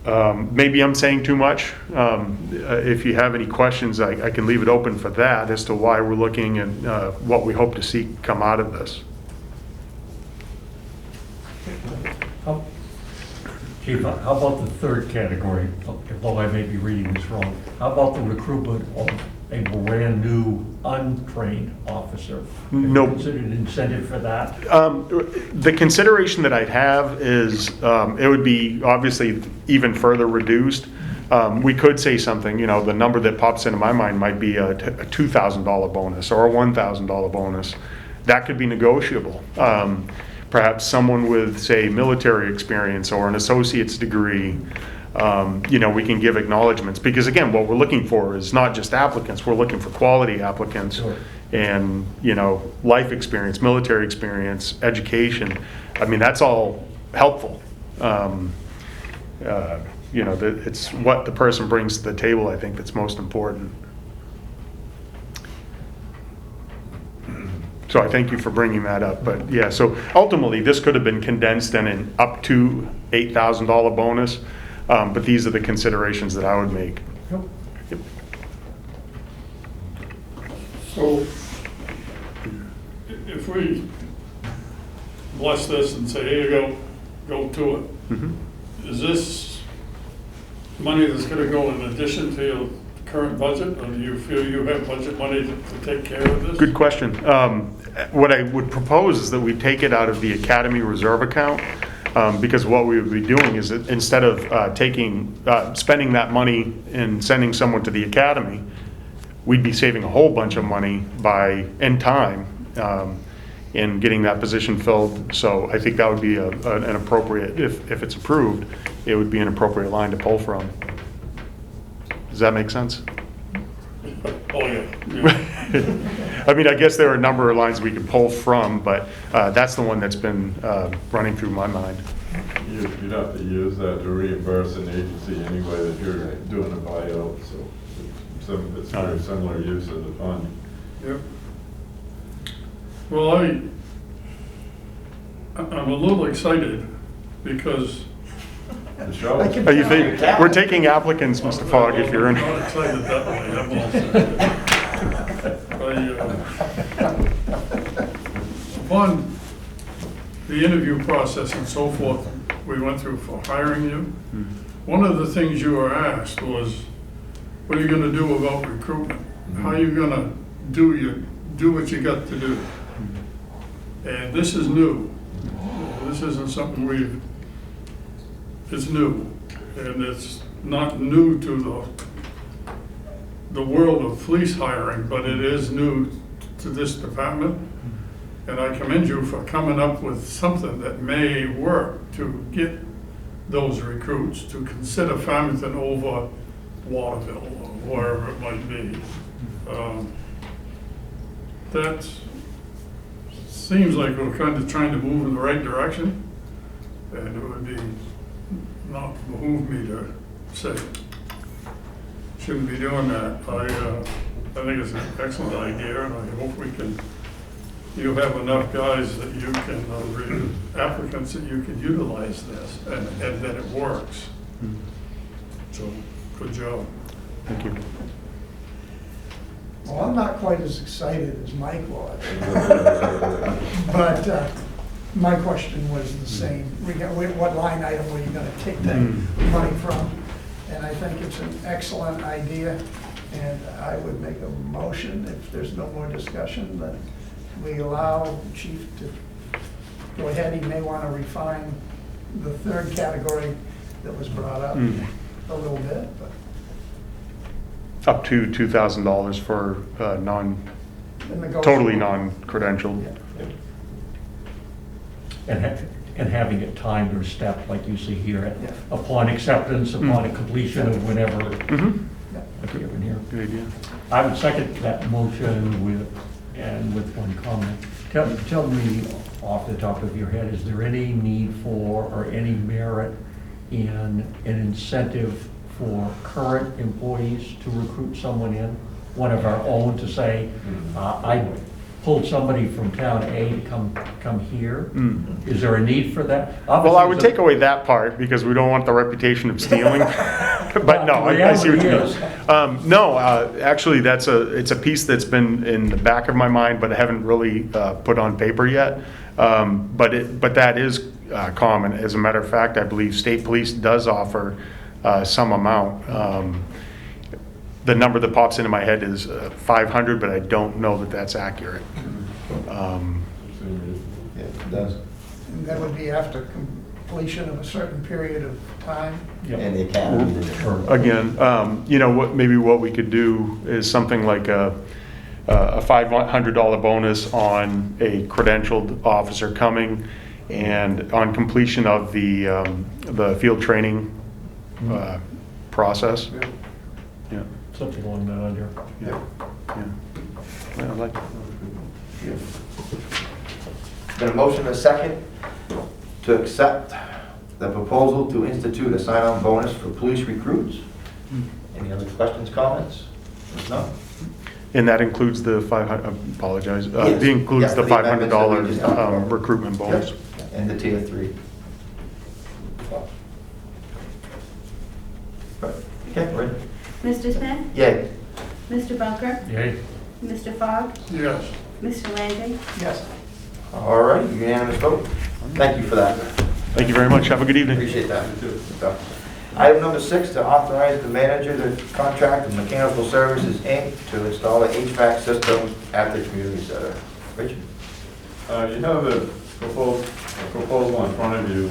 Maybe I'm saying too much. If you have any questions, I can leave it open for that as to why we're looking at what we hope to see come out of this. Chief, how about the third category, although I may be reading this wrong? How about the recruitment of a brand-new untrained officer? No. Have you considered an incentive for that? The consideration that I'd have is it would be obviously even further reduced. We could say something, the number that pops into my mind might be a $2,000 bonus or a $1,000 bonus. That could be negotiable. Perhaps someone with, say, military experience or an associate's degree, we can give acknowledgments. Because again, what we're looking for is not just applicants, we're looking for quality applicants. Sure. And, life experience, military experience, education. I mean, that's all helpful. It's what the person brings to the table, I think, that's most important. So I thank you for bringing that up. But yeah, so ultimately this could have been condensed in an up to $8,000 bonus, but these are the considerations that I would make. Yep. So if we bless this and say, here you go to it, Mm-hmm. is this money that's going to go in addition to your current budget, or do you feel you have budget money to take care of this? Good question. What I would propose is that we take it out of the Academy Reserve account, because what we would be doing is that instead of spending that money and sending someone to the Academy, we'd be saving a whole bunch of money and time in getting that position filled. So I think that would be an appropriate, if it's approved, it would be an appropriate line to pull from. Does that make sense? Oh, yeah. I mean, I guess there are a number of lines we could pull from, but that's the one that's been running through my mind. You'd have to use that to reimburse an agency anyway that you're doing a buyout, so it's very similar use of the fund. Yep. Well, I'm a little excited because The show. I can Are you tell. think, we're taking applicants, Mr. Fogg, if you're in. I'm not excited that way, I'm all set. Upon the interview process and so forth we went through for hiring you, one of the things you were asked was, what are you gonna do about recruitment? How are you gonna do what you got to do? And this is new. This isn't something it's new. And it's not new to the world of police hiring, but it is new to this department. And I commend you for coming up with something that may work to get those recruits to consider Farmington over Waterville or wherever it might be. That seems like we're kind of trying to move in the right direction, and it would be not behoove me to say shouldn't be doing that. I think it's an excellent idea, and I hope you have enough guys that you can, applicants that you can utilize this, and that it works. So, good job. Thank you. Well, I'm not quite as excited as Mike was. But my question was the same. What line item were you going to take that money from? And I think it's an excellent idea. And I would make a motion, if there's no more discussion, that we allow the chief to go ahead. He may want to refine the third category that was brought up a little bit, but Up to $2,000 for totally non-credentialed. And having it timed or stepped, like you see here, Yeah. upon acceptance, upon a completion of whenever. Mm-hmm. Like given here. Good idea. I would second that motion with one comment. Tell me off the top of your head, is there any need for or any merit in an incentive for current employees to recruit someone in, one of our own, to say, I pulled somebody from town A to come here? Is there a need for that? Well, I would take away that part because we don't want the reputation of stealing. But no, I see what you mean. No, actually, it's a piece that's been in the back of my mind, but I haven't really put on paper yet. But that is common. As a matter of fact, I believe state police does offer some amount. The number that pops into my head is 500, but I don't know that that's accurate. Yeah, it does. and that would be after completion of a certain period of time. And the academy. Again, what we could do is something like a $500 bonus on a credentialed officer coming, and on completion of the field training process. Yeah. Something along that under. Yeah. Yeah, I like it. Been a motion and a second to accept the proposal to institute a sign-on bonus for police recruits. Any other questions, comments? If not, And that includes the 500, apologize, Yes. it includes Yeah, the for the amendments that we just talked $500 about. recruitment bonus. Yep, and the tier 3. Okay, ready? Mr. Smith? Yay. Mr. Bunker? Yay. Mr. Fogg? Yes. Mr. Landry? Yes. All right, unanimous vote. Thank you for that. Thank you very much. Have a good evening. Appreciate that. Item number 6, to authorize the manager to contract with Mechanical Services, Inc. to install a HVAC system at the community center. Richard? You have a proposal in front of you,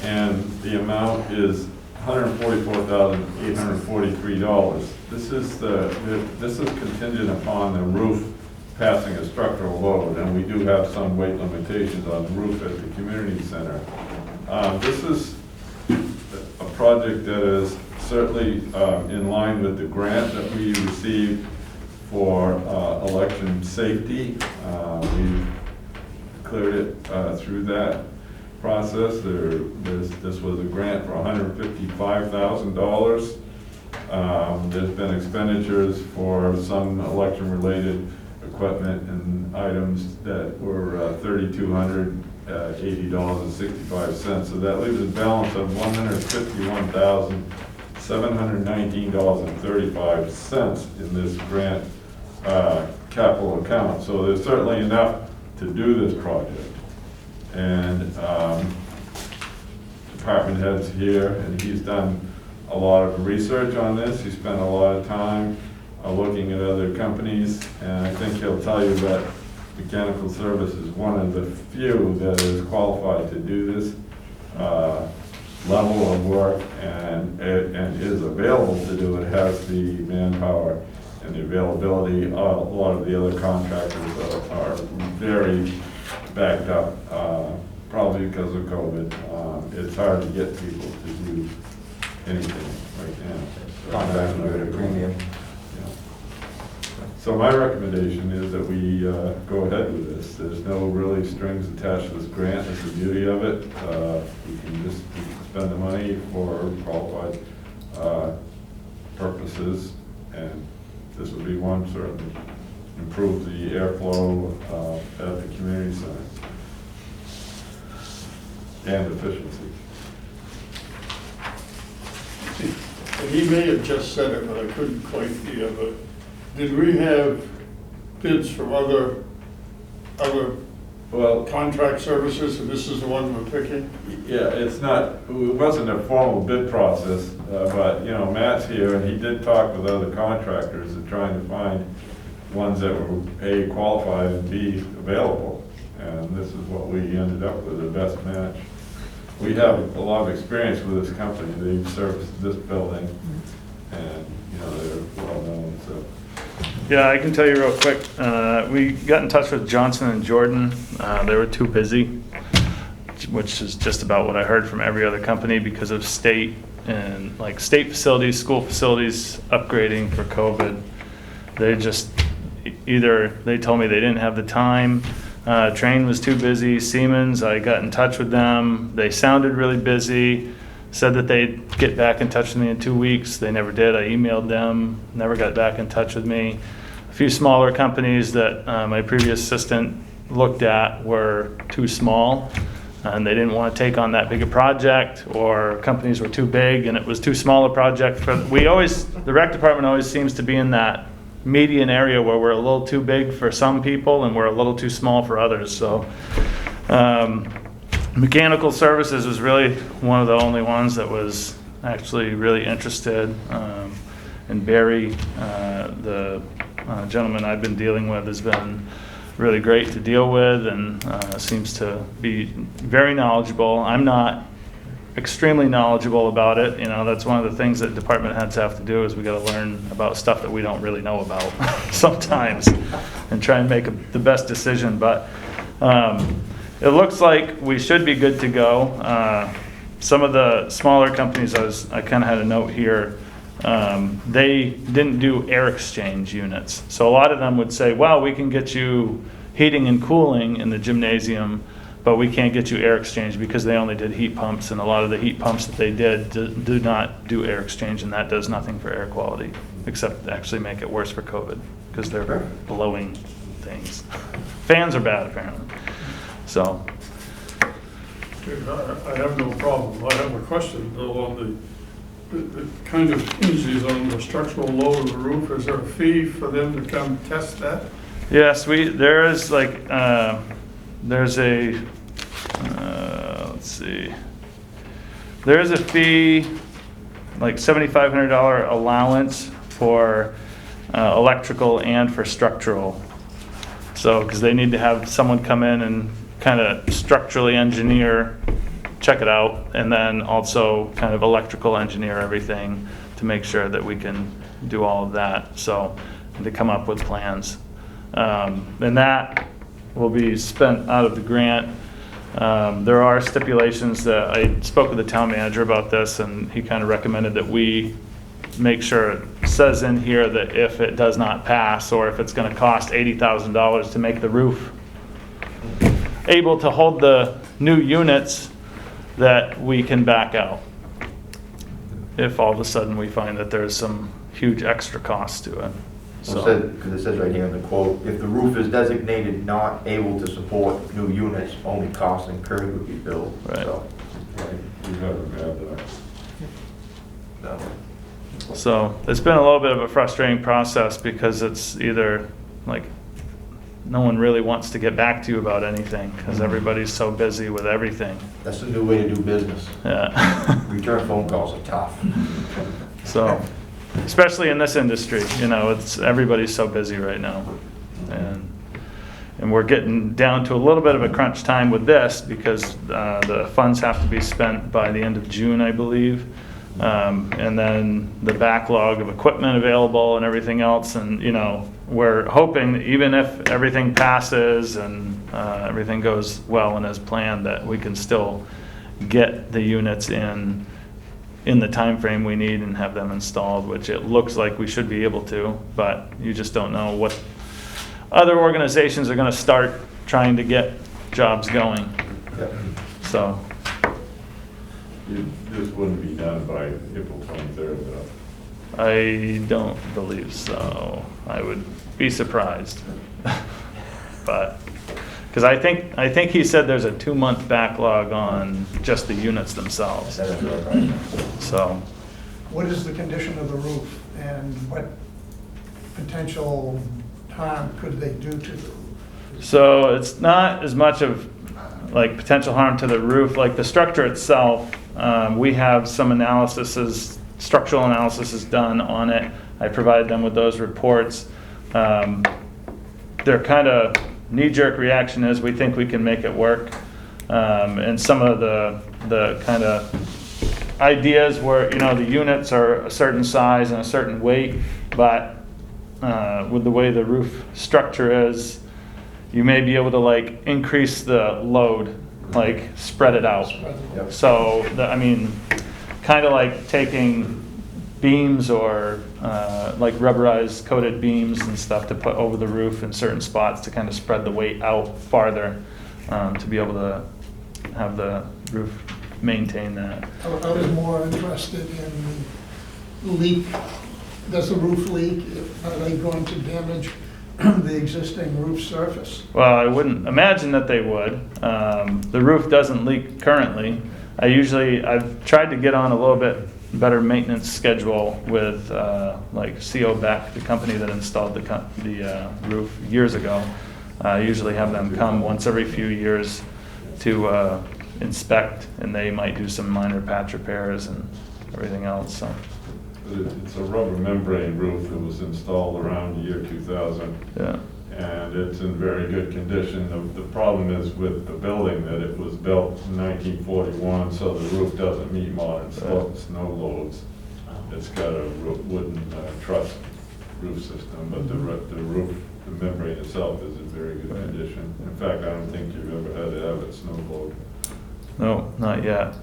and the amount is $144,843. This is contingent upon the roof passing a structural load, and we do have some weight limitations on the roof at the community center. This is a project that is certainly in line with the grant that we received for election safety. We cleared it through that process. This was a grant for $155,000. There's been expenditures for some election-related equipment and items that were $3,280.65. So that leaves a balance of $151,719.35 in this grant capital account. So there's certainly enough to do this project. And department head's here, and he's done a lot of research on this. He spent a lot of time looking at other companies, and I think he'll tell you that Mechanical Service is one of the few that is qualified to do this level of work and is available to do it, has the manpower and the availability. A lot of the other contractors are very backed up, probably because of COVID. It's hard to get people to do anything right now. Contracting at a premium. So my recommendation is that we go ahead with this. There's no really strings attached to this grant. That's the beauty of it. We can just spend the money for qualified purposes, and this would be one certainly. Improve the airflow at the community center and efficiency. And he may have just said it, but I couldn't quite hear, but did we have bids from other Well, contract services, and this is the one we're picking? yeah, it wasn't a formal bid process, but, you know, Matt's here, and he did talk with other contractors and trying to find ones that were A, qualified, and B, available. And this is what we ended up with, the best match. We have a lot of experience with this company. They've serviced this building, and, you know, they're well known, so. Yeah, I can tell you real quick. We got in touch with Johnson and Jordan. They were too busy, which is just about what I heard from every other company because of state and like state facilities, school facilities upgrading for COVID. They just either they told me they didn't have the time. Train was too busy. Siemens, I got in touch with them. They sounded really busy. Said that they'd get back in touch with me in 2 weeks. They never did. I emailed them, never got back in touch with me. A few smaller companies that my previous assistant looked at were too small, and they didn't want to take on that big a project, or companies were too big and it was too small a project. The rec department always seems to be in that median area where we're a little too big for some people and we're a little too small for others. So Mechanical Services was really one of the only ones that was actually really interested. And Barry, the gentleman I've been dealing with, has been really great to deal with and seems to be very knowledgeable. I'm not extremely knowledgeable about it. You know, that's one of the things that department heads have to do, is we got to learn about stuff that we don't really know about sometimes and try and make the best decision. But it looks like we should be good to go. Some of the smaller companies, I kind of had a note here, they didn't do air exchange units. So a lot of them would say, well, we can get you heating and cooling in the gymnasium, but we can't get you air exchange because they only did heat pumps, and a lot of the heat pumps that they did do not do air exchange, and that does nothing for air quality, except actually make it worse for COVID, because they're blowing things. Fans are bad, apparently. So. I have no problem. I have a question though on the kind of hinges on the structural load of the roof. Is there a fee for them to come test that? Yes, there is like, there's a, let's see. There is a fee, like $7,500 allowance for electrical and for structural. So, because they need to have someone come in and kind of structurally engineer, check it out, and then also kind of electrical engineer everything to make sure that we can do all of that. So, and to come up with plans. And that will be spent out of the grant. There are stipulations that I spoke with the town manager about this, and he kind of recommended that we make sure it says in here that if it does not pass, or if it's gonna cost $80,000 to make the roof able to hold the new units, that we can back out. If all of a sudden we find that there's some huge extra cost to it. So, Because it says right here in the quote, if the roof is designated not able to support new units, only costs incurred would be billed. Right. So, We haven't had that. so it's been a little bit of a frustrating process because it's either like, no one really wants to get back to you about anything because everybody's so busy with everything. That's a new way to do business. Yeah. Return phone calls are tough. So, especially in this industry, you know, it's, everybody's so busy right now. And we're getting down to a little bit of a crunch time with this because the funds have to be spent by the end of June, I believe. And then the backlog of equipment available and everything else. And, you know, we're hoping that even if everything passes and everything goes well and as planned, that we can still get the units in the time frame we need and have them installed, which it looks like we should be able to, but you just don't know what other organizations are going to start trying to get jobs going. Yep. So, This wouldn't be done by April 23rd, though. I don't believe so. I would be surprised. But, because I think he said there's a 2-month backlog on just the units themselves. That is right. So, What is the condition of the roof and what potential harm could they do to the roof? so it's not as much of like potential harm to the roof, like the structure itself. We have some structural analysis is done on it. I provided them with those reports. Their kind of knee-jerk reaction is we think we can make it work. And some of the kind of ideas were, you know, the units are a certain size and a certain weight, but with the way the roof structure is, you may be able to like increase the load, like spread it out. Yep. So, I mean, kind of like taking beams or like rubberized coated beams and stuff to put over the roof in certain spots to kind of spread the weight out farther to be able to have the roof maintain that. I was more interested in leak. Does the roof leak? Are they going to damage the existing roof surface? Well, I wouldn't imagine that they would. The roof doesn't leak currently. I've tried to get on a little bit better maintenance schedule with like CO Beck, the company that installed the roof years ago. I usually have them come once every few years to inspect, and they might do some minor patch repairs and everything else. So. It's a rubber membrane roof that was installed around the year 2000. Yeah. And it's in very good condition. The problem is with the building that it was built in 1941, so the roof doesn't meet modern snow loads. It's got a wooden truss roof system, but the roof, the membrane itself is in very good condition. In fact, I don't think you've ever had to have it snow blowed. No, not yet.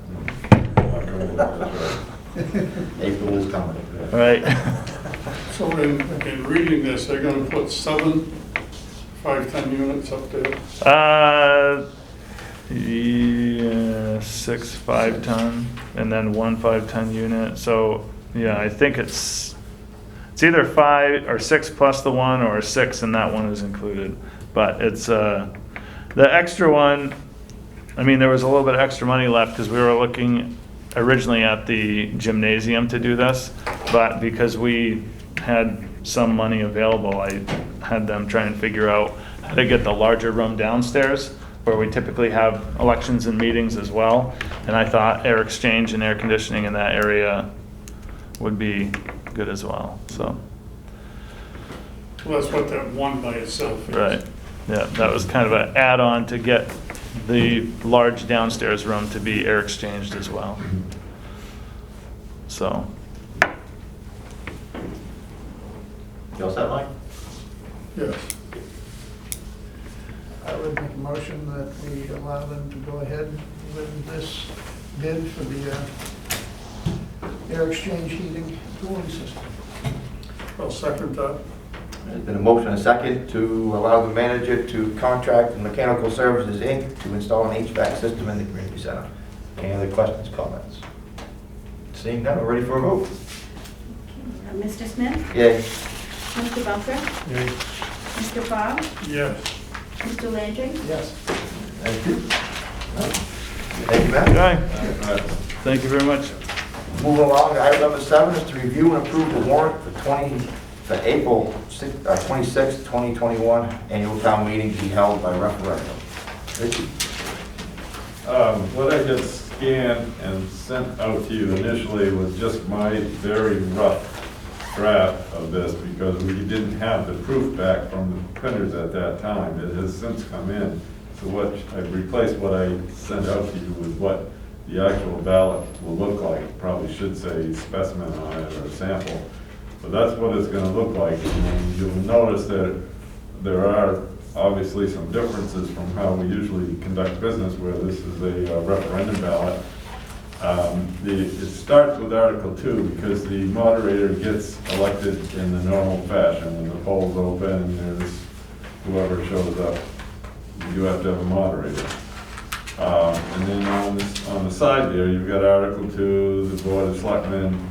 April is coming. All right. So in reading this, they're gonna put 7 510 units up there? Yeah, 6 5-ton, and then 1 5-ton unit. So, yeah, I think it's either 5 or 6 plus the 1, or 6 and that one is included. But it's, the extra one, I mean, there was a little bit of extra money left because we were looking originally at the gymnasium to do this, but because we had some money available, I had them try and figure out how to get the larger room downstairs where we typically have elections and meetings as well. And I thought air exchange and air conditioning in that area would be good as well, so. Well, that's what that one by itself is. Right, yeah, that was kind of an add-on to get the large downstairs room to be air exchanged as well. So. You all set, Mike? Yes. I would make a motion that we allow them to go ahead with this bid for the air exchange heating cooling system. I'll second that. There's been a motion and a second to allow the manager to contract Mechanical Services, Inc. to install an HVAC system in the community center. Any other questions, comments? Seeing none, we're ready for a vote. Mr. Smith? Yay. Mr. Bunker? Yay. Mr. Fogg? Yes. Mr. Landry? Yes. Thank you. Thank you, Matt. Okay, thank you very much. Moving along, item number 7 is to review and approve the warrant for April 26, 2021, annual town meeting to be held by referendum. Richie? What I had scanned and sent out to you initially was just my very rough draft of this, because we didn't have the proof back from the printers at that time. It has since come in. So what I've replaced what I sent out to you with what the actual ballot will look like. Probably should say specimen on it or sample, but that's what it's going to look like. And you'll notice that there are obviously some differences from how we usually conduct business, where this is a referendum ballot. It starts with Article 2 because the moderator gets elected in the normal fashion. When the polls open and there's whoever shows up, you have to have a moderator. And then on the side there, you've got Article 2, the Board of Selectmen,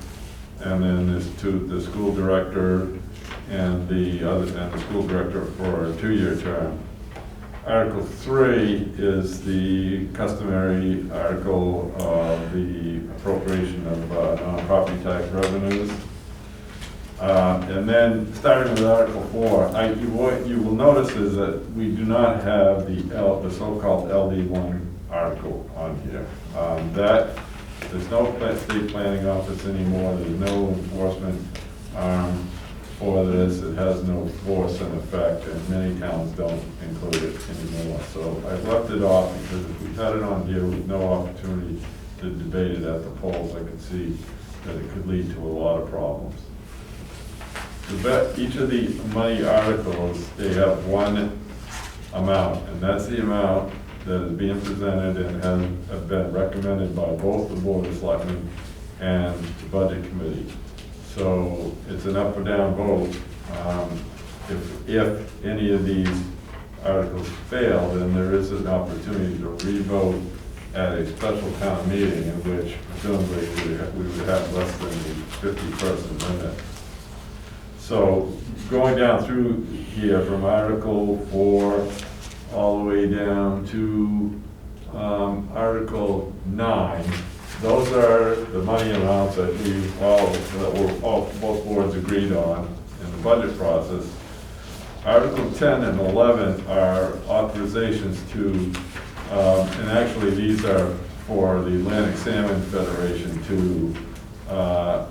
and then there's the school director and the school director for a 2-year term. Article 3 is the customary article of the appropriation of non-property tax revenues. And then starting with Article 4, what you will notice is that we do not have the so-called LD1 article on here. There's no state planning office anymore. There's no enforcement arm for this. It has no force and effect, and many towns don't include it anymore. So I've left it off because if we had it on here with no opportunity to debate it at the polls, I could see that it could lead to a lot of problems. Each of the money articles, they have one amount, and that's the amount that is being presented and has been recommended by both the Board of Selectmen and the Budget Committee. So it's an up or down vote. If any of these articles fail, then there is an opportunity to re-vote at a special town meeting, in which presumably we would have less than the 50-person limit. So going down through here from Article 4 all the way down to Article 9, those are the money amounts that both boards agreed on in the budget process. Article 10 and 11 are authorizations to, and actually these are for the Atlantic Salmon Federation to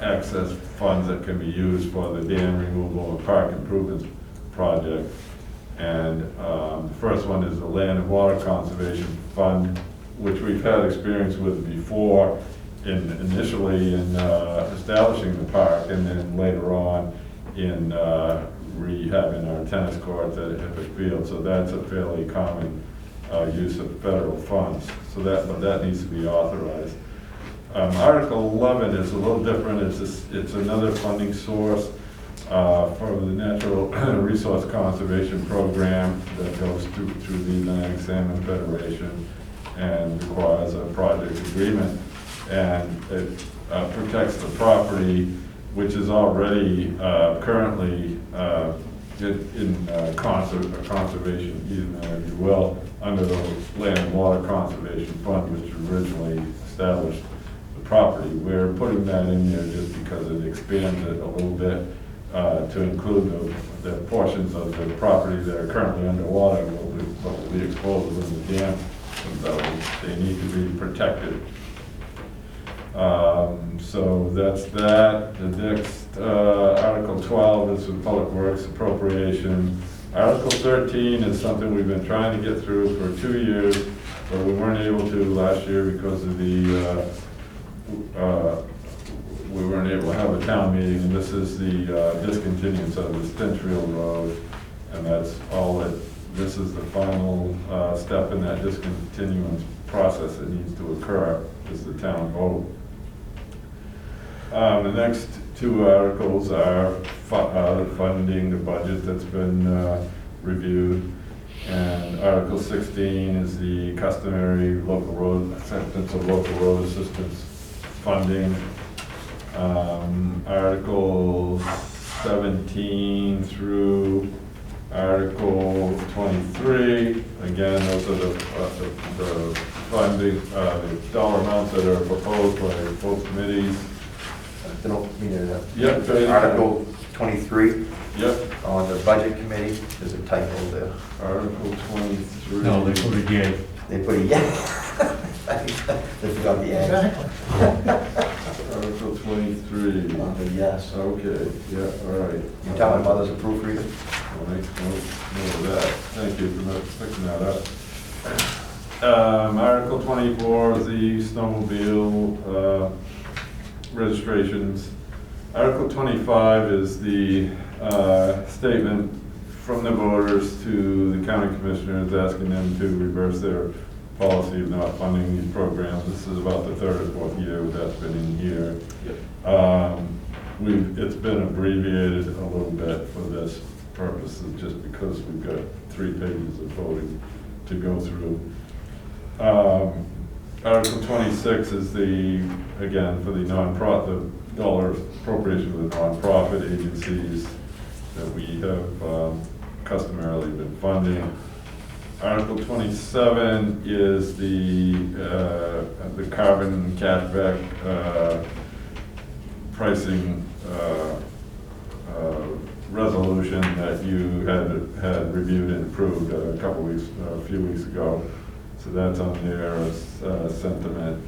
access funds that can be used for the dam removal and park improvements project. And the first one is the Land and Water Conservation Fund, which we've had experience with before, initially in establishing the park, and then later on in rehabbing our tennis courts at Hippick Field. So that's a fairly common use of federal funds. So that needs to be authorized. Article 11 is a little different. It's another funding source for the Natural Resource Conservation Program that goes through the Atlantic Salmon Federation and requires a project agreement. And it protects the property, which is already currently in conservation easement, if you will, under the Land and Water Conservation Fund, which originally established the property. We're putting that in there just because it expands it a little bit to include the portions of the property that are currently underwater, but will be exposed when the dam comes out. They need to be protected. So that's that. The next Article 12 is the Public Works Appropriation. Article 13 is something we've been trying to get through for 2 years, but we weren't able to last year because of the we weren't able to have a town meeting. And this is the discontinuance of the Stinchfield Road, and that's all that. This is the final step in that discontinuance process that needs to occur, is the town vote. The next two articles are funding the budget that's been reviewed. And Article 16 is the customary local road, acceptance of local road assistance funding. Article 17 through Article 23, again, those are the funding, the dollar amounts that are proposed by both committees. They don't mean it. Yep. Article 23 Yep. on the budget committee, there's a typo there. Article 23. No, they put a yay. They put a yes. They forgot the yes. Exactly. Article 23. On the yes. Okay, yeah, all right. You tell my mother's a proofreader? I'll make note of that. Thank you for picking that up. Article 24 is the snowmobile registrations. Article 25 is the statement from the voters to the county commissioners asking them to reverse their policy of not funding these programs. This is about the third or fourth year that's been in here. It's been abbreviated a little bit for this purpose, just because we've got 3 pages of voting to go through. Article 26 is again, for the non-profit, the dollar appropriation for the non-profit agencies that we have customarily been funding. Article 27 is the carbon cashback pricing resolution that you had reviewed and approved a few weeks ago. So that's on there as sentiment.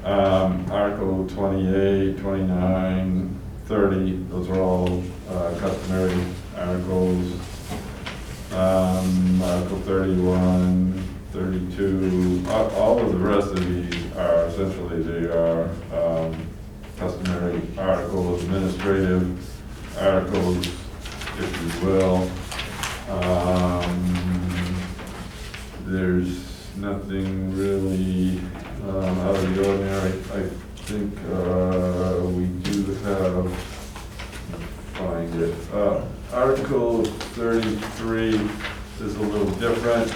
Article 28, 29, 30, those are all customary articles. Article 31, 32, all of the rest of these are essentially, they are customary articles, administrative articles, if you will. There's nothing really out of the ordinary. I think we do have, find it. Article 33 is a little different.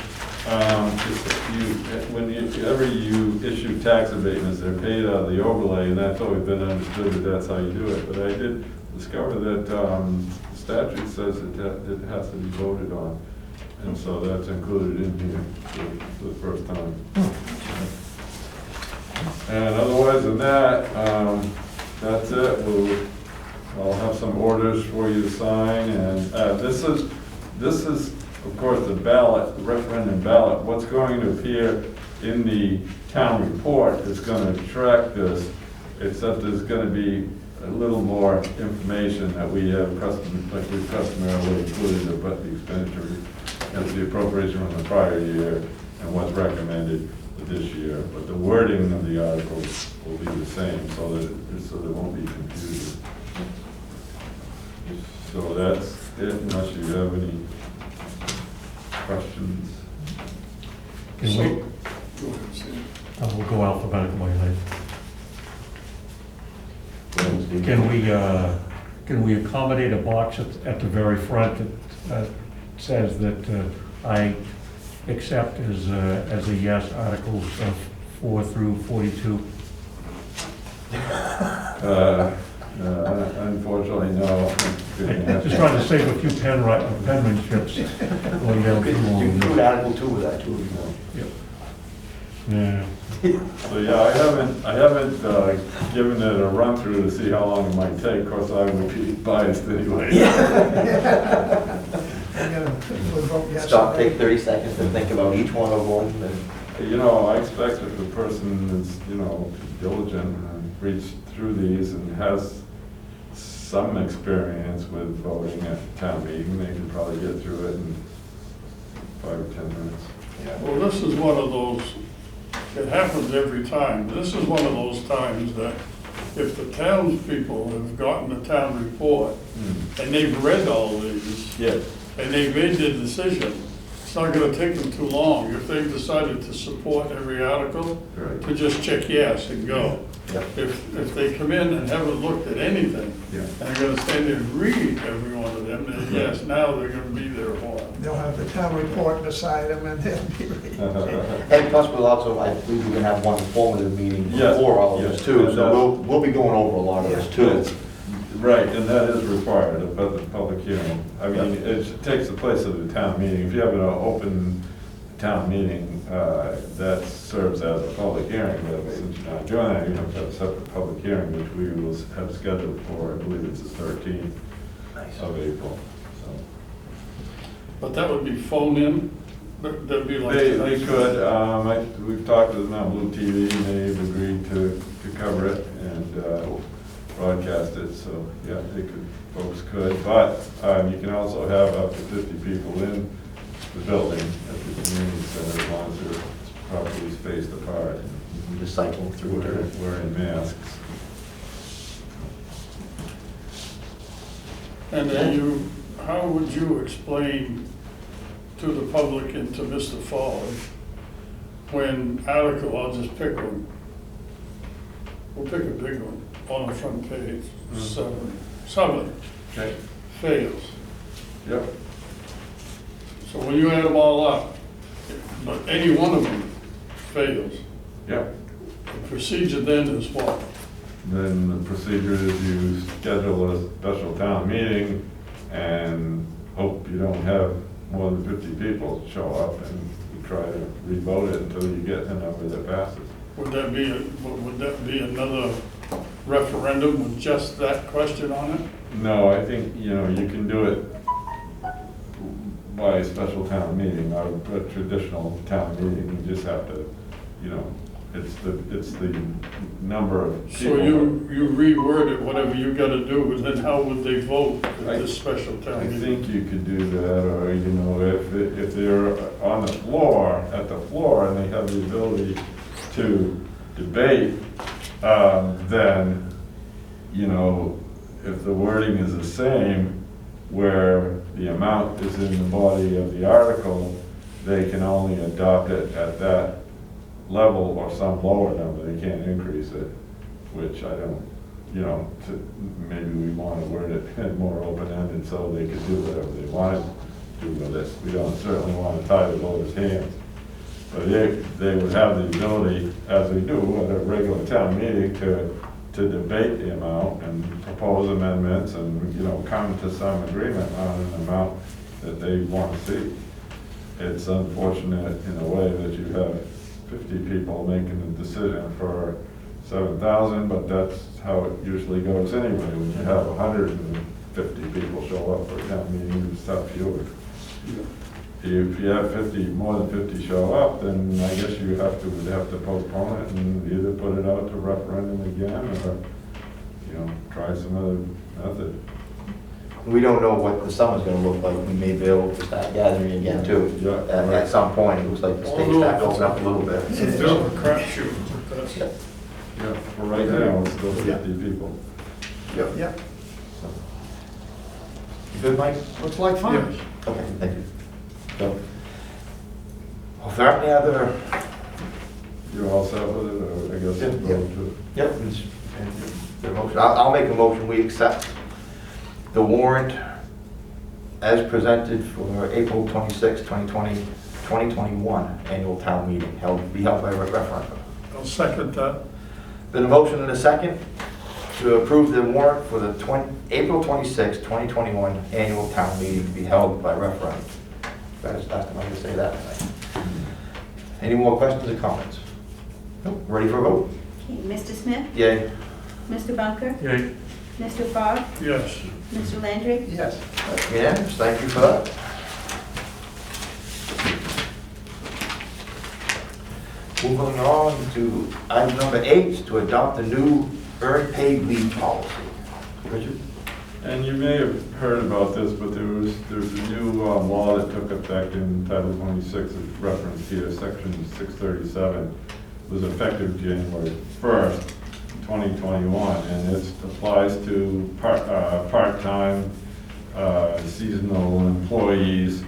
Whenever you issue tax abatements, they're paid out of the overlay, and that's always been understood that that's how you do it. But I did discover that the statute says it has to be voted on. And so that's included in here for the first time. And otherwise than that, that's it. I'll have some orders for you to sign, and this is of course the ballot, the referendum ballot. What's going to appear in the town report is going to track this, except there's going to be a little more information that we have like we've customarily included about the expenditure and the appropriation from the prior year and what's recommended for this year. But the wording of the articles will be the same, so there won't be confusion. So that's it, unless you have any questions. We'll go alphabetically. Can we accommodate a box at the very front that says that I accept as a yes Articles 4 through 42? Unfortunately, no. Just trying to save a few penmanships going down through all You of include this. Article 2 with that too, you know. Yep. Yeah. So yeah, I haven't given it a run through to see how long it might take. Of course, I would be biased anyway. Stop, take 30 seconds and think about each one of them. You know, I expect if the person is, diligent and reads through these and has some experience with voting at town meeting, they can probably get through it in 5 or 10 minutes. Well, this is one of those, it happens every time. This is one of those times that if the townspeople have gotten the town report and they've read all these, Yes. and they've made their decision, It's not gonna take them too long. If they've decided to support every article, Right. to just check yes and go. Yep. If they come in and haven't looked at anything, Yeah. and they're gonna stand there and read every one of them, then yes, now they're gonna be there a while. They'll have the town report beside them and they'll be ready. And plus, we'll also, I believe we're gonna have one informative meeting Yes, before all of yes, this too, and so that's- we'll be going over a lot of this too. Right, and that is required, a public hearing. I mean, it takes the place of the town meeting. If you have an open town meeting, that serves as a public hearing, but since you're not doing that, you have to have a separate public hearing, which we will have scheduled for, I believe it's the 13th of April, so. But that would be phone in, but that'd be like. They could, we've talked to them on Blue TV, and they've agreed to cover it and broadcast it, so, yeah, folks could, but you can also have up to 50 people in the building at the community center, as long as they're properly spaced apart. We just cycle through it. Wearing masks. And then how would you explain to the public and to Mr. Fawley when article, I'll just pick one. We'll pick a big one on the front page, 7, Okay. fails. Yep. So when you add them all up, but any one of them fails, Yep. the procedure then is what? Then the procedure is you schedule a special town meeting and hope you don't have more than 50 people show up, and you try to re-vote it until you get a number that passes. Would that be another referendum with just that question on it? No, I think, you can do it by a special town meeting, or a traditional town meeting. You just have to, it's the number of people. So you reword it, whatever you gotta do, and then how would they vote at this special I town meeting? think you could do that, or, if they're on the floor, at the floor, and they have the ability to debate, then, if the wording is the same, where the amount is in the body of the article, they can only adopt it at that level or some lower number. They can't increase it, which I don't, maybe we want to word it more open-ended so they could do whatever they want to do with it. We don't certainly want to tie the voters' hands. But they would have the ability, as they do at a regular town meeting, to debate the amount and propose amendments and, come to some agreement on an amount that they want to see. It's unfortunate in a way that you have 50 people making a decision for 7,000, but that's how it usually goes anyway. When you have 150 people show up for a town meeting, it's tough fewer. If you have more than 50 show up, then I guess you would have to postpone it and either put it out to referendum again, or, try some other method. We don't know what the summer's gonna look like. We may be able to start gathering again too. Yeah. At some point, it looks like the state's back open up a little bit. It's a bit of a crapshoot, but that's. Yeah, for right now, it's still 50 people. Yep. Yep, You good, Mike? looks like fun. Okay, thank you. So, is there any other? You're all set with it, or I guess? Yeah. vote to- Yep. The motion. I'll make a motion, we accept the warrant as presented for April 26, 2021 annual town meeting, be held by referendum. I'll second that. Been a motion and a second to approve the warrant for the April 26, 2021 annual town meeting to be held by referendum. That's the last time I'm going to say that tonight. Any more questions or comments? Nope. Ready for a vote? Okay, Mr. Smith? Yay. Mr. Bunker? Yay. Mr. Fogg? Yes. Mr. Landry? Yes. Unanimous, thank you for that. Moving on to item number 8, to adopt the new earned paid leave policy. Richard? And you may have heard about this, but there's a new law that took effect in Title 26, it's referenced here, Section 637, was effective January 1st, 2021, and it applies to part-time seasonal employees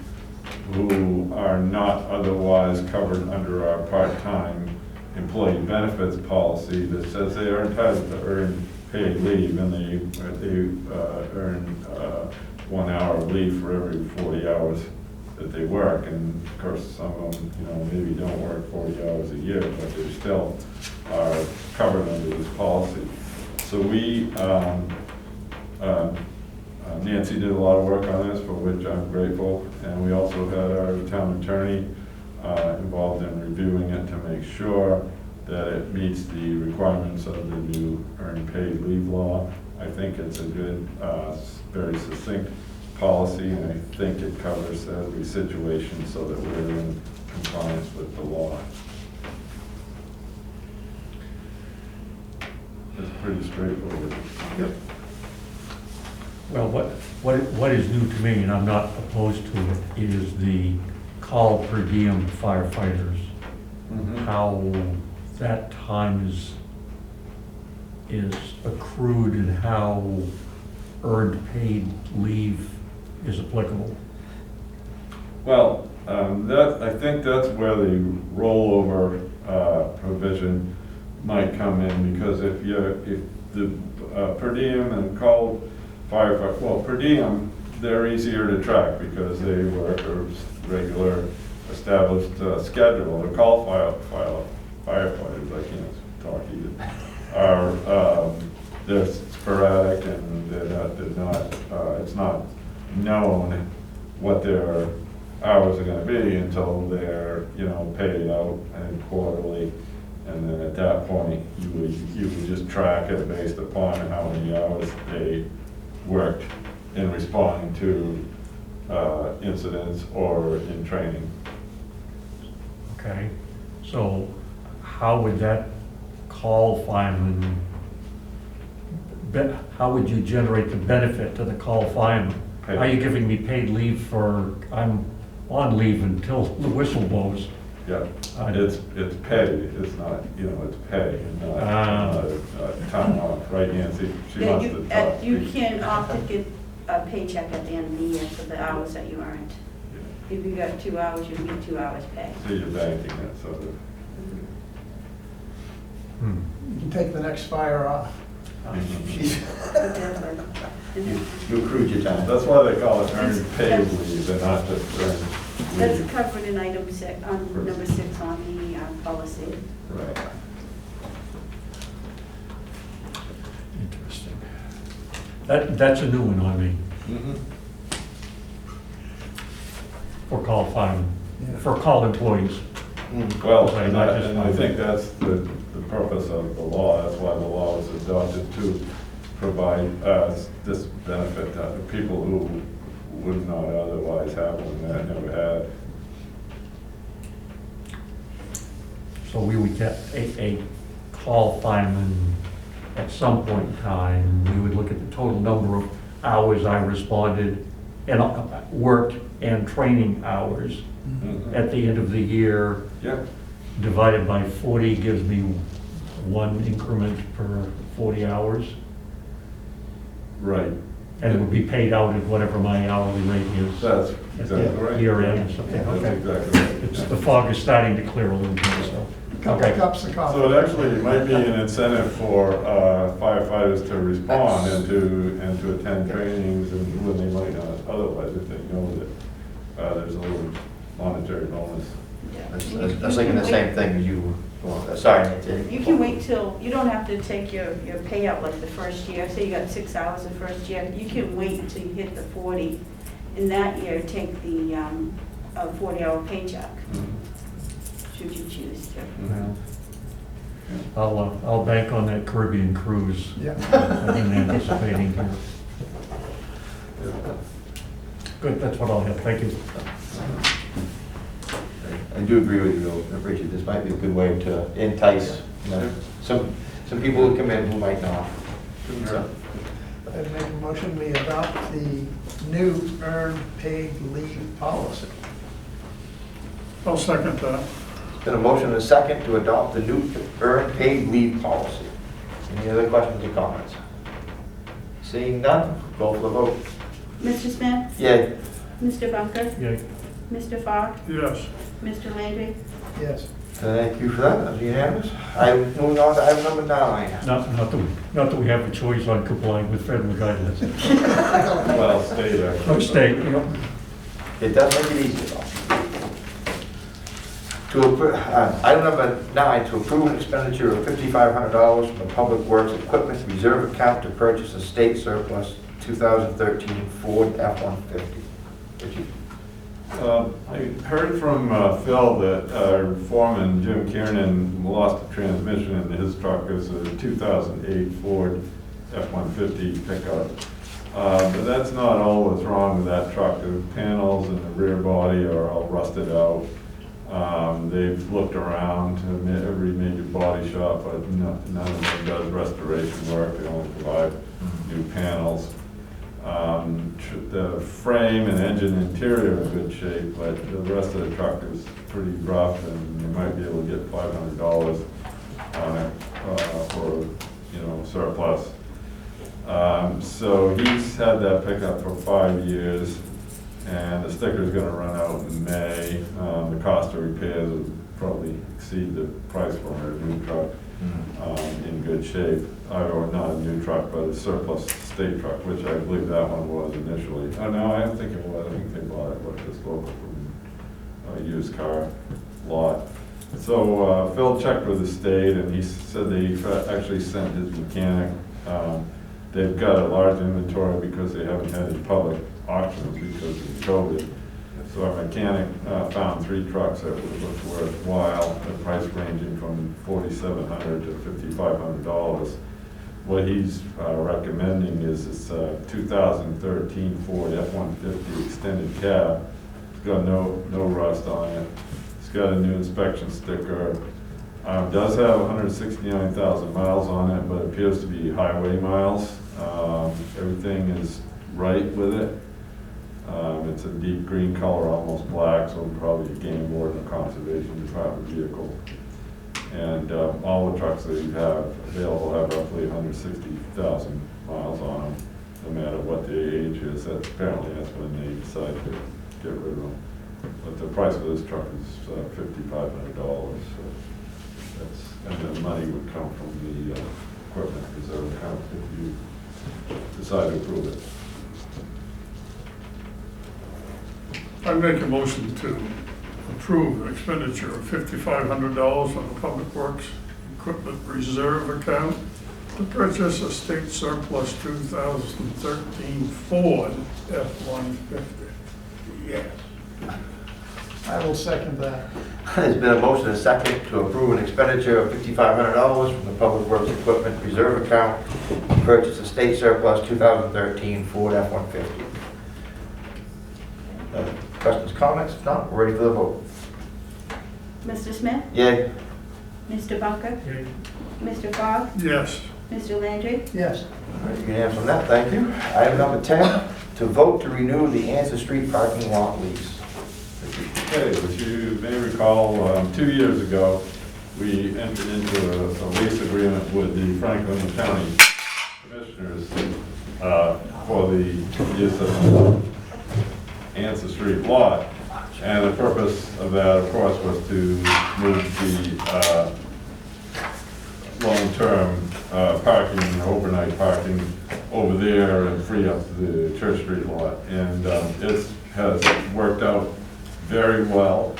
who are not otherwise covered under our part-time employee benefits policy that says they are entitled to earn paid leave, and they earn 1 hour of leave for every 40 hours that they work. And of course, some of them, maybe don't work 40 hours a year, but they still are covered under this policy. So we, Nancy did a lot of work on this, for which I'm grateful, and we also had our town attorney involved in reviewing it to make sure that it meets the requirements of the new earned paid leave law. I think it's a good, very succinct policy, and I think it covers every situation so that we're in compliance with the law. It's pretty straightforward. Yep. Well, what is new to me, and I'm not opposed to it, is the call per diem firefighters. How that time is accrued and how earned paid leave is applicable. Well, I think that's where the rollover provision might come in, because if the per diem and call firefighter, well, per diem, they're easier to track because they work a regular established schedule. The call firefighters, I can't talk either, they're sporadic, and it's not known what their hours are going to be until they're paid out and quarterly, and then at that point you would just track it based upon how many hours they worked in responding to incidents or in training. Okay, so how would that call fireman, how would you generate the benefit to the call fireman? Are you giving me paid leave for, I'm on leave until the whistle blows? Yeah, it's pay, it's not, it's pay, and not time off, right, Nancy? She Yeah, wants to talk. you can opt to get a paycheck at the end of the year for the hours that you earned. If you got 2 hours, you get 2 hours pay. So you're banking it, sort of. You can take the next fire off. You accrued your time. That's why they call it earned paid leave, and not just earned leave. That's covered in item 6, on number 6 on the policy. Right. Interesting. That's a new one on me, for call firemen, for call employees. Well, Okay, and not I just and I think that's the purpose of the law. That's why the law was adopted, to provide this benefit to people who would not otherwise have one, that never had. So we would get a call fireman at some point in time. We would look at the total number of hours I responded and worked and training hours at the end of the year. Yeah. Divided by 40 gives me one increment per 40 hours. Right. And it would be paid out at whatever my hourly rate is. That's exactly right. Year end or something. That's Okay. exactly right. It's, the fog is starting to clear a little bit, so. Couple of cups of coffee. So it actually might be an incentive for firefighters to respond and to attend trainings, and when they might not otherwise, if they know that there's a little monetary bonus. I was thinking the same thing as you. Well, sorry, Nancy. You can wait till, you don't have to take your payout like the first year. Say you got 6 hours the first year. You can wait until you hit the 40. In that year, take the 40-hour paycheck, should you choose to. I'll bank on that Caribbean cruise. Yeah. I've been anticipating here. Good, that's what I'll have, thank you. I do agree with you, Bill. I appreciate this. Might be a good way to entice, some people who come in who might not. So, I'd make a motion, we adopt the new earned paid leave policy. I'll second that. There's been a motion and a second to adopt the new earned paid leave policy. Any other questions or comments? Seeing none, go for the vote. Mr. Smith? Yay. Mr. Bunker? Yeah, Mr. Fogg? Yes. Mr. Landry? Yes. Thank you for that, that's unanimous. Moving on to item number 9. Not that we have a choice on complying with federal guidelines. Well, stay there. Oh, state, you know, It does make it easier though. Item number 9, to approve an expenditure of $5,500 from the Public Works Equipment Reserve Account to purchase a state surplus 2013 Ford F-150. Richie? I heard from Phil that our foreman, Jim Kiernan, lost a transmission in his truck. It's a 2008 Ford F-150 pickup. But that's not all that's wrong with that truck. The panels and the rear body are all rusted out. They've looked around to every major body shop, but none of them does restoration work. They only provide new panels. The frame and engine interior are in good shape, but the rest of the truck is pretty rough, and you might be able to get $500 on it for, surplus. So he's had that pickup for 5 years, and the sticker's going to run out in May. The cost of repairs will probably exceed the price for a new truck in good shape. Or not a new truck, but a surplus state truck, which I believe that one was initially. Oh, no, I don't think it was. I think they bought it, but it's local from a used car lot. So Phil checked with the state, and he said they actually sent his mechanic. They've got a large inventory because they haven't had any public auctions because of COVID. So our mechanic found 3 trucks that looked worthwhile, the price ranging from $4,700 to $5,500. What he's recommending is this 2013 Ford F-150 extended cab. It's got no rust on it. It's got a new inspection sticker. Does have 169,000 miles on it, but appears to be highway miles. Everything is right with it. It's a deep green color, almost black, so probably a game warden or conservation department vehicle. And all the trucks that you have available have roughly 160,000 miles on them, no matter what the age is. That's when they decide to get rid of them. But the price of this truck is $5,500. So and the money would come from the equipment reserve account if you decide to approve it. I make a motion to approve an expenditure of $5,500 from the Public Works Equipment Reserve Account to purchase a state surplus 2013 Ford F-150. Yes. I will second that. There's been a motion and a second to approve an expenditure of $5,500 from the Public Works Equipment Reserve Account to purchase a state surplus 2013 Ford F-150. Questions, comments? If not, we're ready for the vote. Mr. Smith? Yay. Mr. Bunker? Mr. Fogg? Yes. Mr. Landry? Yes. All right, you can have on that, thank you. Item number 10, to vote to renew the Anson Street parking lot lease. Okay, as you may recall, 2 years ago, we entered into a lease agreement with the Franklin County Commissioners for the use of Anson Street lot. And the purpose of that, of course, was to move the long-term parking, overnight parking over there and free up the Church Street lot. And it has worked out very well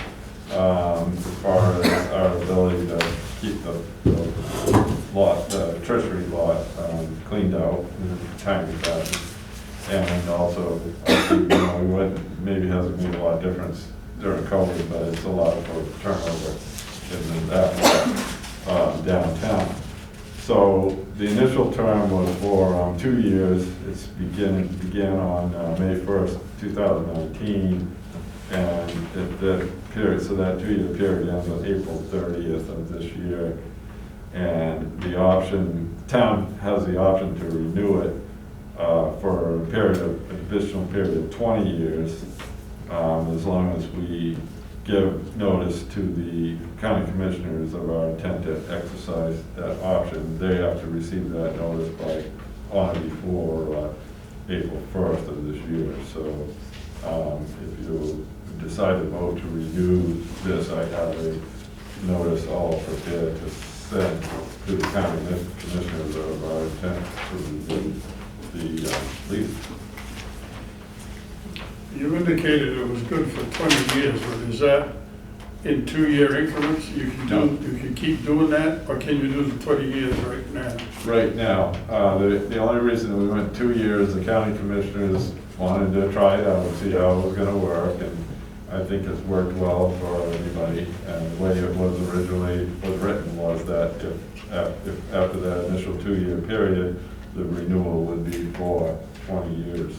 as far as our ability to keep the lot, the Church Street lot cleaned out in a timely fashion. And also, maybe hasn't made a lot of difference during COVID, but it's allowed for turnover in that downtown. So the initial term was for 2 years. It's began on May 1st, 2019, and that period, so that 2 year period ends on April 30th of this year. And the town has the option to renew it for an additional period of 20 years, as long as we give notice to the county commissioners of our intent to exercise that option. They have to receive that notice on or before April 1st of this year. So if you decide to vote to renew this, I have a notice all prepared to send to the county commissioners of our intent to renew the lease. You indicated it was good for 20 years, but is that in 2-year increments? You can keep doing that, or can you do the 20 years right now? Right now, the only reason we went 2 years, the county commissioners wanted to try it out and see how it was gonna work, and I think it's worked well for everybody. And the way it was originally, written was that if after that initial 2-year period, the renewal would be for 20 years.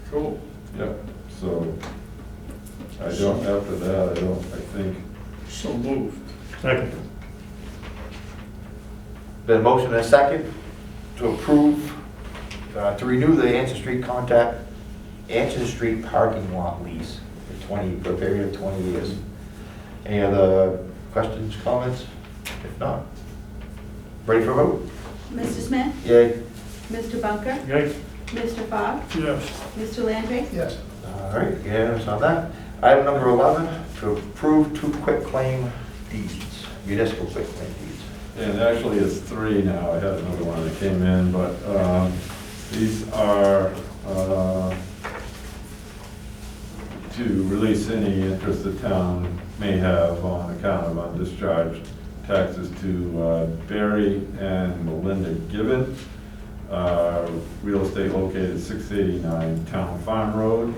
Cool. Yep, so I don't, after that, I think. So moved. Second. Been a motion and a second to approve, to renew the Anson Street parking lot lease for a period of 20 years. Any other questions, comments? If not, ready for a vote? Mr. Smith? Yay. Mr. Bunker? Yay. Mr. Fogg? Yes. Mr. Landry? Yes. All right, unanimous on that. Item number 11, to approve 2 quitclaim deeds, municipal quitclaim deeds. And actually, it's 3 now. I had another one that came in, but these are to release any interest the town may have on account of undischarged taxes to Barry and Melinda Gibbon, real estate located 689 Town Farm Road.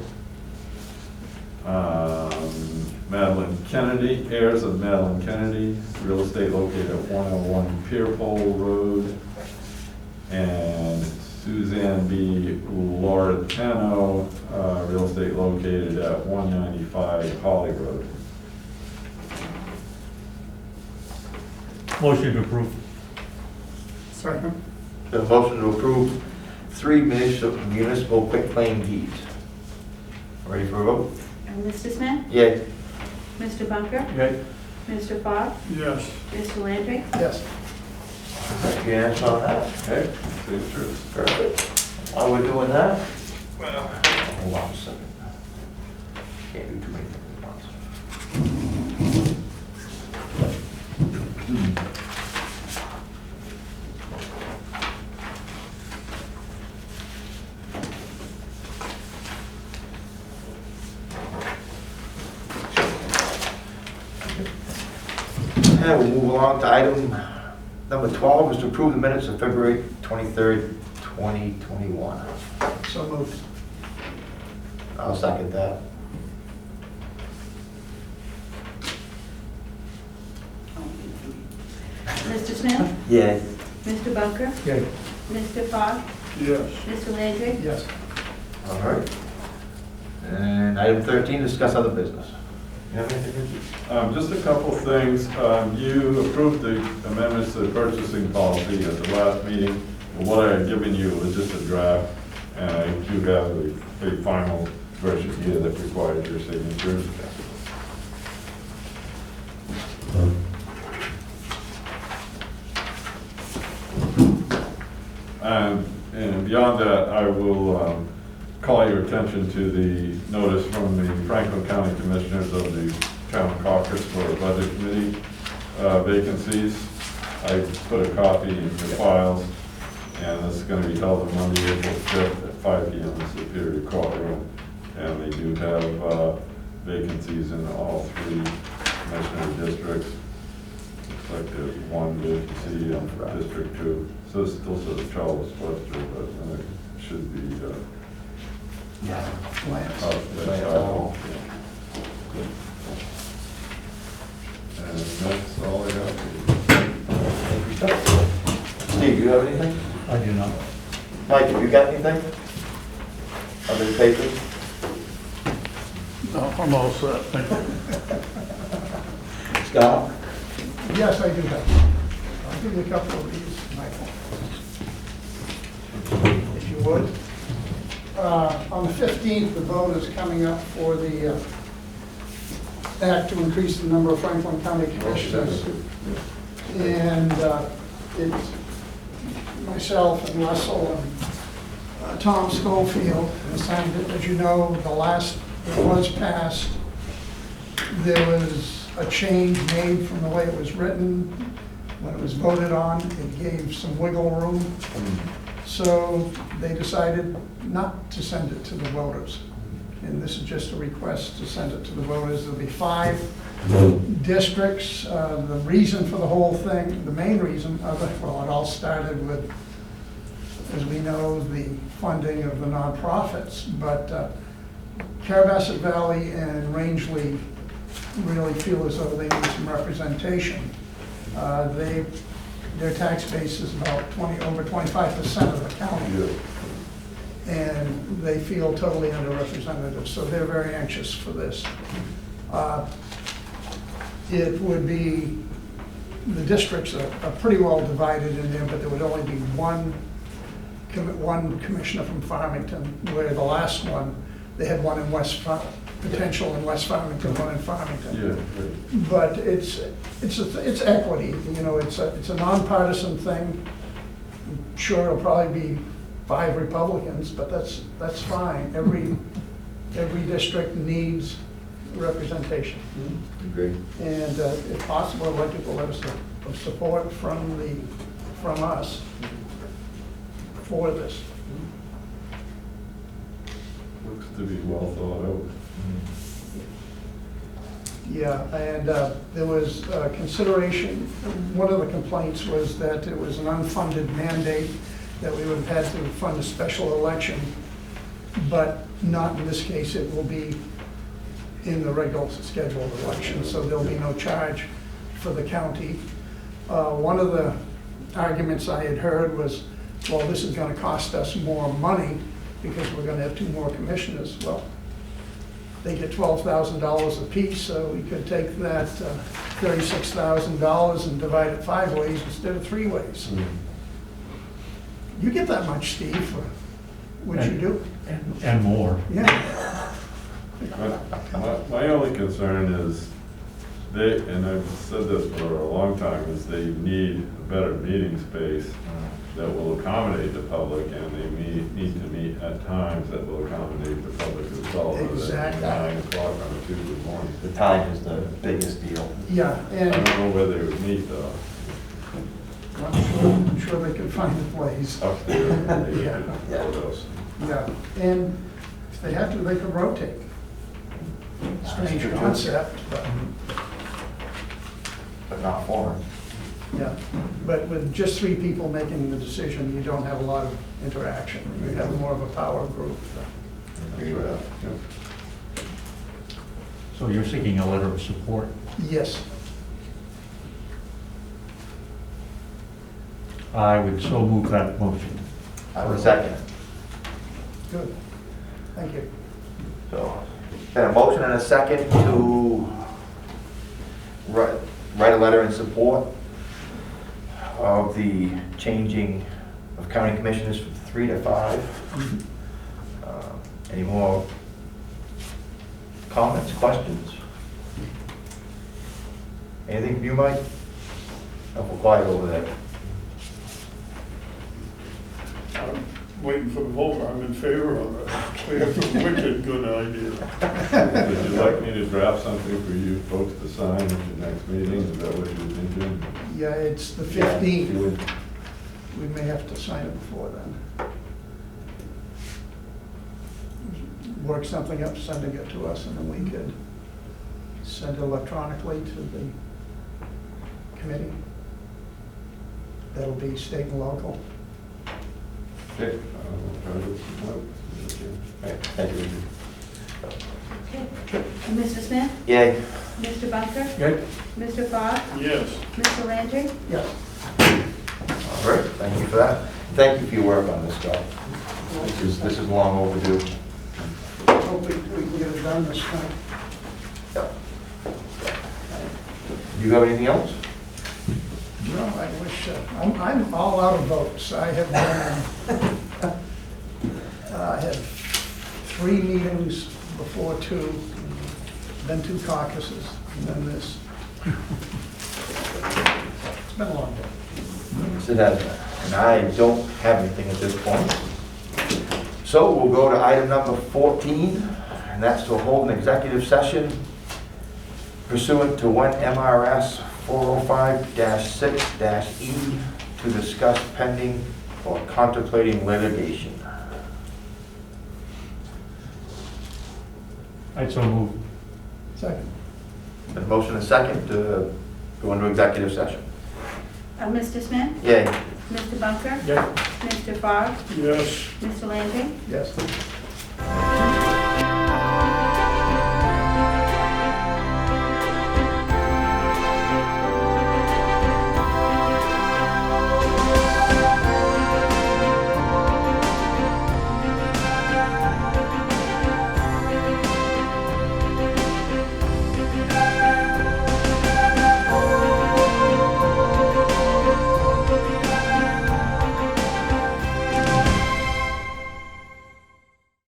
Madeline Kennedy, heirs of Madeline Kennedy, real estate located at 101 Pierpole Road. And Suzanne B. Loretano, real estate located at 195 Holly Road. Motion to approve. Second. The motion to approve 3 municipal quitclaim deeds. Ready for a vote? Mr. Smith? Yay. Mr. Bunker? Yay. Mr. Fogg? Yes. Mr. Landry? Yes. Unanimous on that. Okay, signatures. Perfect. While we're doing that, well, hold on a second. Can't do too many things at once. We'll move along to item number 12, is to approve the minutes of February 23rd, 2021. So moved. I'll second that. Mr. Smith? Yay. Mr. Bunker? Yay. Mr. Fogg? Yes. Mr. Landry? Yes. All right. And item 13, discuss other business. You have anything, Richard? Just a couple things. You approved the amendments to the purchasing policy at the last meeting. What I had given you was just a draft, and I do have a final version here that requires your signatures. And beyond that, I will call your attention to the notice from the Franklin County Commissioners of the Town Caucus for Budget Committee vacancies. I put a copy in your files, and this is going to be held on Monday, April 5th at 5 p.m. in Superior Court Room. And they do have vacancies in all 3 commissioner districts. Looks like there's 1 vacancy in District 2. So it still says Charles Webster, but it should be Yeah. Lance. And that's all I got. Steve, you have anything? I do not. Mike, have you got anything? Other papers? No, I'm all set, thank you. Scott? Yes, I do have. I'll give you a couple of these, Michael. If you would. On the 15th, the vote is coming up for the act to increase the number of Franklin County commissioners. And it's myself and Russell and Tom Schofield signed it. As you know, it was passed There was a change made from the way it was written. When it was voted on, it gave some wiggle room. So they decided not to send it to the voters. And this is just a request to send it to the voters. There'll be 5 districts. The reason for the whole thing, the main reason, well, it all started with, as we know, the funding of the nonprofits. But Carabasset Valley and Rangeley really feel as though they need some representation. Their tax base is about over 25% of the county. And they feel totally underrepresented, so they're very anxious for this. It would be, the districts are pretty well divided in there, but there would only be one commissioner from Farmington, where the last one, they had one in potential in West Farmington, one in Farmington. Yeah. But it's equity, you know, it's a nonpartisan thing. I'm sure it'll probably be 5 Republicans, but that's fine. Every district needs representation. Agree. And if possible, I'd like to get a letter of support from us for this. Looks to be well thought out. Yeah, and there was consideration, one of the complaints was that it was an unfunded mandate, that we would have had to fund a special election, but not in this case. It will be in the regular scheduled election, so there'll be no charge for the county. One of the arguments I had heard was, well, this is gonna cost us more money because we're gonna have 2 more commissioners. Well, they get $12,000 apiece, so we could take that $36,000 and divide it 5 ways instead of 3 ways. You get that much, Steve, for what you do. And more. Yeah. My only concern is and I've said this for a long time, is they need a better meeting space that will accommodate the public, and they need to meet at times that will accommodate the public as well. Exactly. At 9 o'clock on a Tuesday morning. The time is the biggest deal. Yeah, I and don't know where they would meet though. I'm sure they can find a place. Upstairs, maybe. Yeah. Photos. Yeah, and if they have to, they can rotate. Strange concept, But not foreign. yeah. But with just 3 people making the decision, you don't have a lot of interaction. You have more of a power group. Agree with that. Yep. So you're seeking a letter of support? Yes. I would so move that motion. I would second it. Good. Thank you. So, got a motion and a second to write a letter in support of the changing of county commissioners from 3 to 5. Any more comments, questions? Anything from you, Mike? Awful quiet over there. I'm waiting for the vote. I'm in favor of it. It's a wicked good idea. Would you like me to draft something for you folks to sign at your next meeting? Is that what you're thinking? Yeah, it's the Yeah, you 15th. would- We may have to sign it before then. Work something up, sending it to us, and then we could send it electronically to the committee. That'll be state and local. Okay. I'll try to- Thank you. Okay. Mr. Smith? Yay. Mr. Bunker? Good. Mr. Fogg? Yes. Mr. Landry? Yes. All right, thank you for that. Thank you for your work on this, Scott. This is long overdue. Hope we can get it done this time. Yep. Do you have anything else? No, I wish, I'm all out of votes. I have been, I had 3 meetings before 2, then 2 caucuses, and then this. It's been a long day. Yes, it has been. And I don't have anything at this point. So we'll go to item number 14, and that's to hold an executive session pursuant to 1 MRS 405-6-E to discuss pending or contemplating litigation. I'd so move. Second. A motion and second to go into executive session. Mr. Smith? Yay. Mr. Bunker? Yes. Mr. Fogg? Yes. Mr. Landry? Yes.